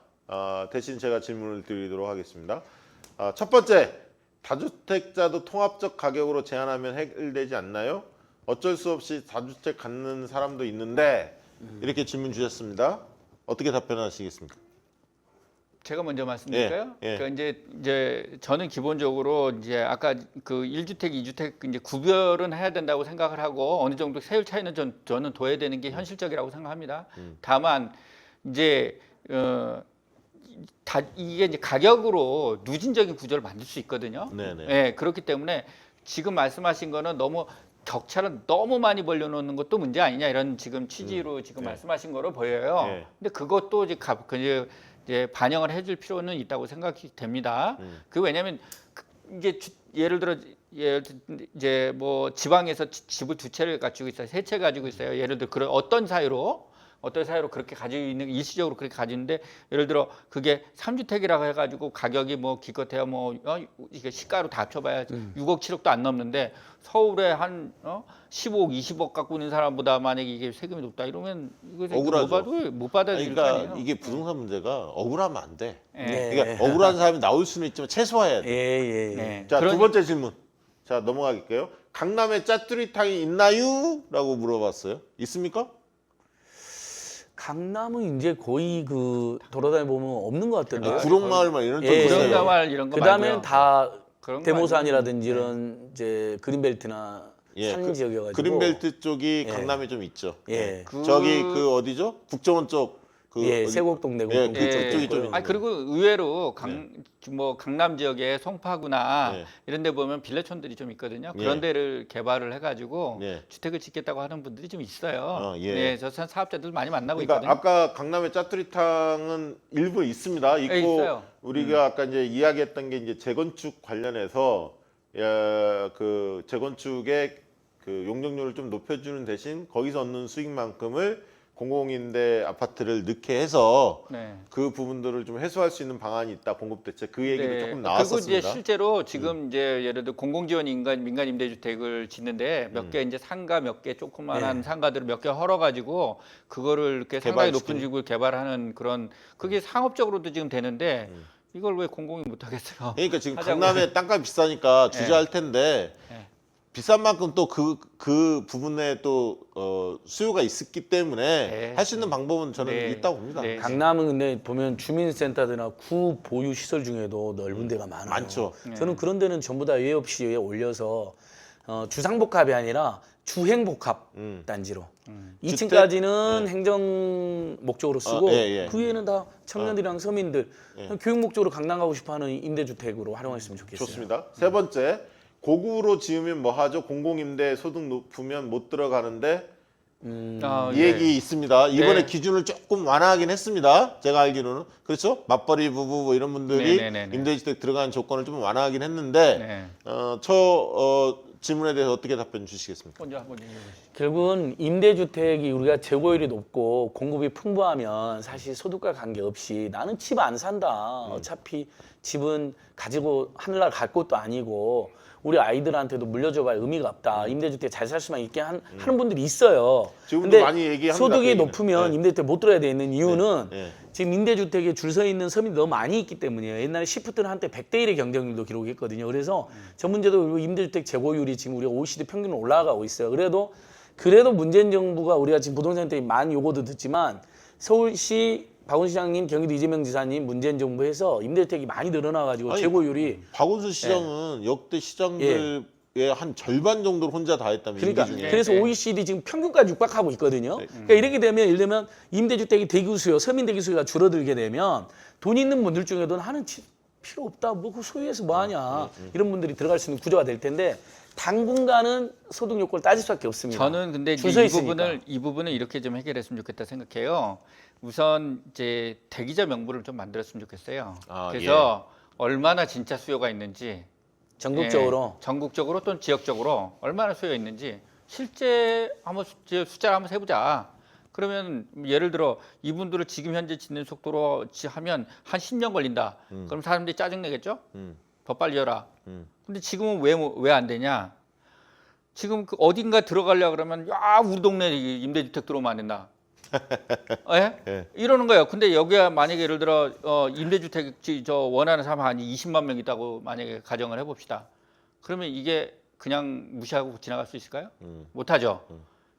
대신 제가 질문을 드리도록 하겠습니다. 첫 번째, 다주택자도 통합적 가격으로 제한하면 해결되지 않나요? 어쩔 수 없이 다주택 갖는 사람도 있는데 이렇게 질문 주셨습니다. 어떻게 답변하시겠습니까? 제가 먼저 말씀드릴까요? 예, 예. 그러니까 이제 저는 기본적으로 이제 아까 그 1주택, 2주택 이제 구별은 해야 된다고 생각을 하고 어느 정도 세율 차이는 저는 둬야 되는 게 현실적이라고 생각합니다. 다만 이제 이게 이제 가격으로 누진적인 구조를 만들 수 있거든요. 네네. 예, 그렇기 때문에 지금 말씀하신 거는 너무 격차를 너무 많이 벌려놓는 것도 문제 아니냐 이런 지금 취지로 지금 네. 말씀하신 거로 보여요. 네. 근데 그것도 이제 반영을 해줄 필요는 있다고 생각이 됩니다. 그 왜냐하면 이게 예를 들어 이제 뭐 지방에서 집을 2채를 가지고 있어요, 3채 가지고 있어요. 예를 들어 그런 어떤 사유로 그렇게 가지고 있는 일시적으로 그렇게 가지고 있는데 예를 들어 그게 3주택이라고 해가지고 가격이 뭐 기껏해야 뭐 이게 시가로 다 합쳐봐야 6억 7억도 안 넘는데 서울에 한 15억 20억 갖고 있는 사람보다 만약에 이게 세금이 높다 이러면 이거 억울하죠. 못 받아들일 거 그러니까 아니에요. 이게 부동산 문제가 억울하면 안 돼. 예. 그러니까 억울한 사람이 나올 수는 있지만 최소화해야 돼. 예. 네. 자, 두 번째 질문. 자, 넘어가겠게요. 강남에 짜투리탕이 있나요? 라고 물어봤어요. 있습니까? 강남은 이제 거의 그 돌아다니 보면 없는 것 같던데요. 구룡마을 막 이런 쪽 예. 있어요. 구룡마을 이런 거 그다음에는 말고요. 다 그런 거 대모산이라든지 이런 이제 그린벨트나 예, 산 지역이어가지고. 그린벨트 쪽이 예. 강남에 좀 있죠. 예. 저기 그 어디죠? 국정원 쪽. 예, 어디- 세곡동 내곡 예, 동 그쪽이 좀 아니 그리고 의외로 뭐 강남 지역에 송파구나 네. 이런 데 보면 빌라촌들이 좀 있거든요. 예. 그런 데를 개발을 해가지고 예. 주택을 짓겠다고 하는 분들이 좀 있어요. 예. 네, 저 사업자들 많이 만나고 그러니까 있거든요. 아까 강남에 짜투리탕은 일부 있습니다. 있고 예, 있어요. 우리가 아까 이제 이야기했던 게 이제 재건축 관련해서 그 재건축의 그 용적률을 좀 높여주는 대신 거기서 얻는 수익만큼을 공공임대 아파트를 넣게 해서 네. 그 부분들을 좀 해소할 수 있는 방안이 있다. 공급 대책 그 얘기도 네. 조금 그리고 나왔었습니다. 이제 실제로 지금 이제 예를 들어 공공지원 민간 임대주택을 짓는데 몇 개 이제 상가 몇 개 조그만한 상가들을 몇 개 헐어가지고 그거를 이렇게 상당히 높은 지구를 개발하는 그런 그게 상업적으로도 지금 되는데 이걸 왜 공공이 못 하겠어요? 그러니까 지금 하자고. 강남에 땅값 비싸니까 주저할 텐데 네. 비싼 만큼 또 그 부분에 또 수요가 있었기 때문에 네. 할 수 있는 방법은 저는 네. 있다고 봅니다. 네. 강남은 근데 보면 주민센터들이나 구 보유 시설 중에도 넓은 데가 많아요. 많죠. 저는 그런 데는 전부 다 예 없이 올려서 주상복합이 아니라 주행복합 단지로 2층까지는 행정 목적으로 쓰고 예. 그 위에는 다 청년들이랑 서민들 교육 목적으로 강남 가고 싶어하는 임대주택으로 활용했으면 좋겠어요. 좋습니다. 세 번째, 고구로 지으면 뭐 하죠? 공공임대 소득 높으면 못 들어가는데 이 얘기 있습니다. 이번에 네. 기준을 조금 완화하긴 했습니다. 제가 알기로는 그렇죠. 맞벌이 부부 뭐 이런 분들이 네네네네. 임대주택 들어가는 조건을 좀 완화하긴 했는데 네. 질문에 대해서 어떻게 답변 주시겠습니까? 먼저 한번 얘기해 보시죠. 결국은 임대주택이 우리가 재고율이 높고 공급이 풍부하면 사실 소득과 관계없이 나는 집 안 산다. 어차피 집은 가지고 하늘날 갈 것도 아니고 우리 아이들한테도 물려줘봐야 의미가 없다. 임대주택 잘 살 수만 있게 하는 분들이 있어요. 지금도 많이 얘기합니다. 그 소득이 얘기는. 높으면 네. 임대주택 못 들어야 되는 이유는 네. 지금 임대주택에 줄 서 있는 서민이 너무 많이 있기 때문이에요. 옛날에 시프트는 한때 100대 1의 경쟁률도 기록했거든요. 그래서 저 문제도 임대주택 재고율이 지금 우리가 OECD 평균으로 올라가고 있어요. 그래도 문재인 정부가 우리가 지금 부동산 때문에 많이 요구도 듣지만 서울시 박원순 시장님, 경기도 이재명 지사님, 문재인 정부에서 임대주택이 많이 늘어나가지고 아니, 재고율이 박원순 시장은 역대 시장들의 한 절반 정도를 혼자 다 했다면 그러니까 임기 중에. 그래서 네. OECD 지금 평균까지 육박하고 있거든요. 그러니까 이렇게 되면 예를 들면 임대주택이 대기 수요, 서민 대기 수요가 줄어들게 되면 돈 있는 분들 중에도 나는 집 필요 없다, 뭐 그 소유해서 뭐 하냐 이런 분들이 들어갈 수 있는 구조가 될 텐데 당분간은 소득 요건을 따질 수밖에 없습니다. 저는 근데 이제 줄서 이 부분을 이렇게 좀 해결했으면 좋겠다 생각해요. 우선 이제 대기자 명부를 좀 만들었으면 좋겠어요. 아, 그래서 얼마나 진짜 수요가 있는지 전국적으로 예, 전국적으로 또는 지역적으로 얼마나 수요가 있는지 실제 한번 숫자를 한번 세보자. 그러면 예를 들어 이분들을 지금 현재 짓는 속도로 하면 한 10년 걸린다. 그럼 사람들이 짜증 내겠죠? 더 빨리 해라. 근데 지금은 왜 안 되냐? 지금 그 어딘가 들어가려 그러면 야 우리 동네 임대주택 들어오면 안 된다. 예? 예. 이러는 거예요. 근데 여기가 만약에 예를 들어 임대주택 저 원하는 사람 한 20만 명 있다고 만약에 가정을 해봅시다. 그러면 이게 그냥 무시하고 지나갈 수 있을까요? 못하죠.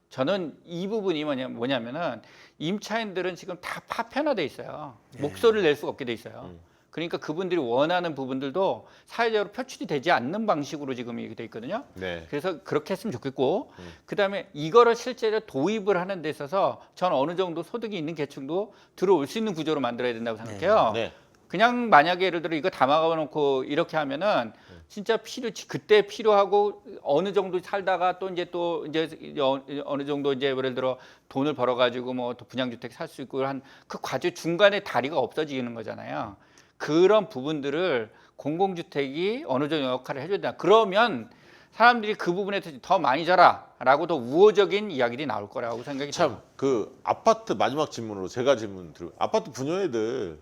저는 이 부분이 뭐냐면은 임차인들은 지금 다 파편화돼 있어요. 목소리를 낼 수가 없게 돼 있어요. 그러니까 그분들이 원하는 부분들도 사회적으로 표출이 되지 않는 방식으로 지금 이렇게 돼 있거든요. 네. 그래서 그렇게 했으면 좋겠고, 그다음에 이거를 실제로 도입을 하는 데 있어서 저는 어느 정도 소득이 있는 계층도 들어올 수 있는 구조로 만들어야 된다고 생각해요. 네. 그냥 만약에 예를 들어 이거 다 막아놓고 이렇게 하면은 진짜 그때 필요하고 어느 정도 살다가 또 이제 어느 정도 이제 예를 들어 돈을 벌어가지고 뭐 또 분양주택 살 수 있고 한 그 과정 중간에 다리가 없어지는 거잖아요. 그런 부분들을 공공주택이 어느 정도 역할을 해줘야 된다. 그러면 사람들이 그 부분에서 더 많이 자라라고 더 우호적인 이야기들이 나올 거라고 생각이 참 들어요. 그 아파트 마지막 질문으로 제가 질문 드려. 아파트 분여회들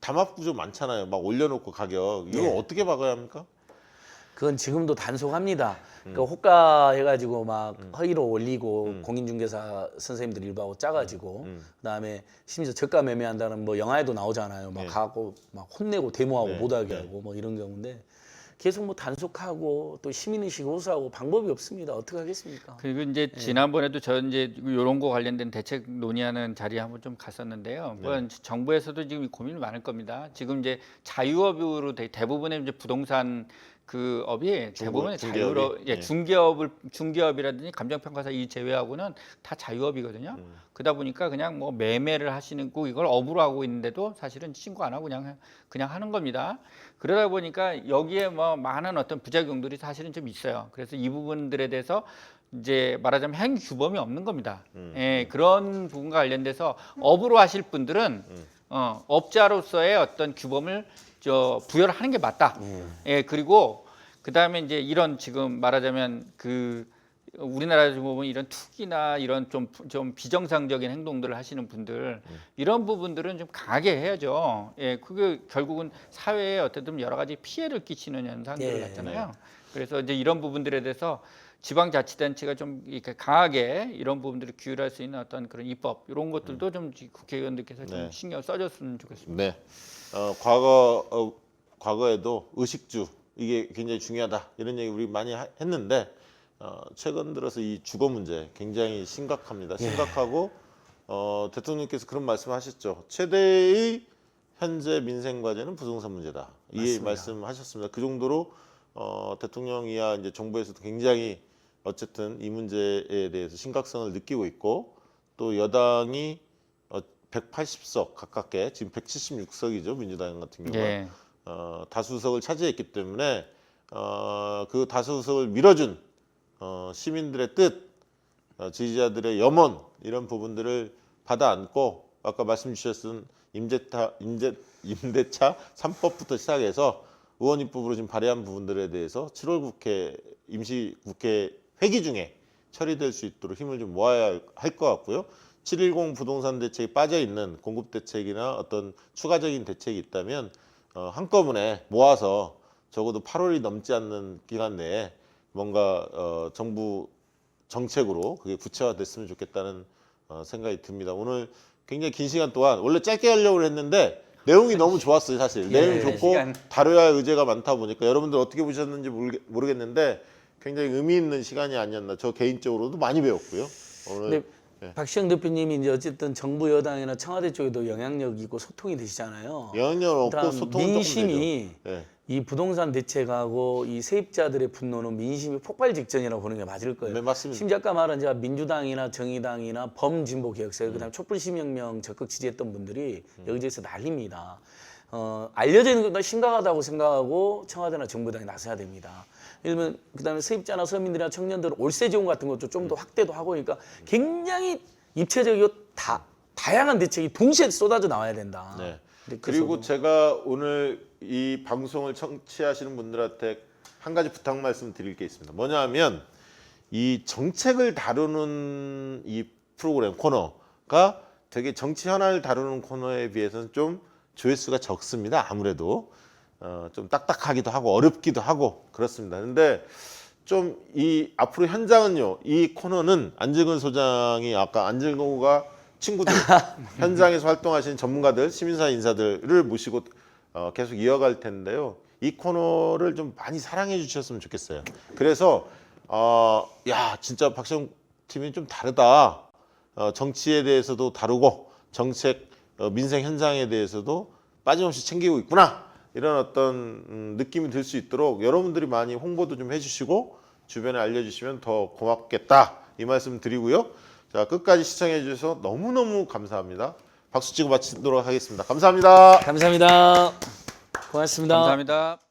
담합 구조 많잖아요. 막 올려놓고 가격 이거 네. 어떻게 막아야 합니까? 그건 지금도 단속합니다. 그러니까 호가 해가지고 막 허위로 올리고 공인중개사 선생님들 일부하고 짜가지고 그다음에 심지어 저가 매매한다는 뭐 영화에도 나오잖아요. 막 네. 가고 막 혼내고 데모하고 네. 못하게 네. 하고 뭐 이런 경우인데 계속 뭐 단속하고 또 시민의식 호소하고 방법이 없습니다. 어떻게 하겠습니까? 그리고 이제 지난번에도 저 이제 이런 거 관련된 대책 논의하는 자리에 한번 좀 갔었는데요. 물론 정부에서도 지금 고민이 많을 겁니다. 지금 이제 자유업으로 대부분의 이제 부동산 그 업이 대부분의 중개업이? 자유로 예. 중개업이라든지 감정평가사 이 제외하고는 다 자유업이거든요. 그러다 보니까 그냥 뭐 매매를 하시는 거 이걸 업으로 하고 있는데도 사실은 신고 안 하고 그냥 하는 겁니다. 그러다 보니까 여기에 뭐 많은 어떤 부작용들이 사실은 좀 있어요. 그래서 이 부분들에 대해서 이제 말하자면 행위 규범이 없는 겁니다. 예, 그런 부분과 관련돼서 업으로 하실 분들은 업자로서의 어떤 규범을 부여를 하는 게 맞다. 예, 그리고 그다음에 이제 이런 지금 말하자면 그 우리나라에서 보면 이런 투기나 이런 좀 비정상적인 행동들을 하시는 분들 이런 부분들은 좀 강하게 해야죠. 예, 그게 결국은 사회에 어쨌든 여러 가지 피해를 끼치는 현상들을 예, 갖잖아요. 그래서 이제 이런 부분들에 대해서 지방자치단체가 좀 이렇게 강하게 이런 부분들을 규율할 수 있는 어떤 그런 입법 이런 것들도 좀 국회의원들께서 좀 네. 신경 써줬으면 좋겠습니다. 네. 과거에도 의식주 이게 굉장히 중요하다 이런 얘기 우리 많이 했는데 최근 들어서 이 주거 문제 굉장히 심각합니다. 심각하고 대통령께서 그런 말씀하셨죠. 최대의 현재 민생 과제는 부동산 문제다. 이 맞습니다. 말씀하셨습니다. 그 정도로 대통령이야 이제 정부에서도 굉장히 어쨌든 이 문제에 대해서 심각성을 느끼고 있고 또 여당이 180석 가깝게 지금 176석이죠 민주당 같은 경우는 예. 다수석을 차지했기 때문에 그 다수석을 밀어준 시민들의 뜻 지지자들의 염원 이런 부분들을 받아 안고 아까 말씀 주셨던 임대차 3법부터 시작해서 의원 입법으로 지금 발의한 부분들에 대해서 7월 국회 임시국회 회기 중에 처리될 수 있도록 힘을 좀 모아야 할 것 같고요. 7.10 부동산 대책이 빠져 있는 공급 대책이나 어떤 추가적인 대책이 있다면 한꺼번에 모아서 적어도 8월이 넘지 않는 기간 내에 뭔가 정부 정책으로 그게 구체화됐으면 좋겠다는 생각이 듭니다. 오늘 굉장히 긴 시간 동안 원래 짧게 하려고 했는데 내용이 너무 좋았어요, 사실. 내용이 좋고 시간. 다뤄야 할 의제가 많다 보니까 여러분들 어떻게 보셨는지 모르겠는데 굉장히 의미 있는 시간이 아니었나. 저 개인적으로도 많이 배웠고요. 오늘 근데 박시영 대표님이 이제 어쨌든 정부 여당이나 청와대 쪽에도 영향력 있고 소통이 되시잖아요. 영향력 없고 그다음 소통은 민심이 조금 되죠. 네. 이 부동산 대책하고 이 세입자들의 분노는 민심이 폭발 직전이라고 보는 게 맞을 거예요. 네, 맞습니다. 심지어 아까 말한 제가 민주당이나 정의당이나 범진보개혁세 그다음에 촛불시민혁명 적극 지지했던 분들이 여기저기서 난립니다. 알려져 있는 것보다 심각하다고 생각하고 청와대나 정부당이 나서야 됩니다. 예를 들면 그다음에 세입자나 서민들이나 청년들은 월세 지원 같은 것도 좀 더 확대도 하고 그러니까 굉장히 입체적이고 다양한 대책이 동시에 쏟아져 나와야 된다. 네. 근데 그리고 제가 오늘 이 방송을 청취하시는 분들한테 한 가지 부탁 말씀 드릴 게 있습니다. 뭐냐 하면 이 정책을 다루는 이 프로그램 코너가 되게 정치 현안을 다루는 코너에 비해서는 좀 조회수가 적습니다. 아무래도 좀 딱딱하기도 하고 어렵기도 하고 그렇습니다. 근데 좀 이 앞으로 현장은요. 이 코너는 안정근 소장이 아까 안정근과 친구들 현장에서 활동하시는 전문가들, 시민사회 인사들을 모시고 계속 이어갈 텐데요. 이 코너를 좀 많이 사랑해 주셨으면 좋겠어요. 그래서 야 진짜 박시영 팀이 좀 다르다. 정치에 대해서도 다루고 정책 민생 현장에 대해서도 빠짐없이 챙기고 있구나. 이런 어떤 느낌이 들 수 있도록 여러분들이 많이 홍보도 좀 해주시고 주변에 알려주시면 더 고맙겠다. 이 말씀 드리고요. 자, 끝까지 시청해 주셔서 너무너무 감사합니다. 박수 치고 마치도록 하겠습니다. 감사합니다. 감사합니다. 고맙습니다. 감사합니다.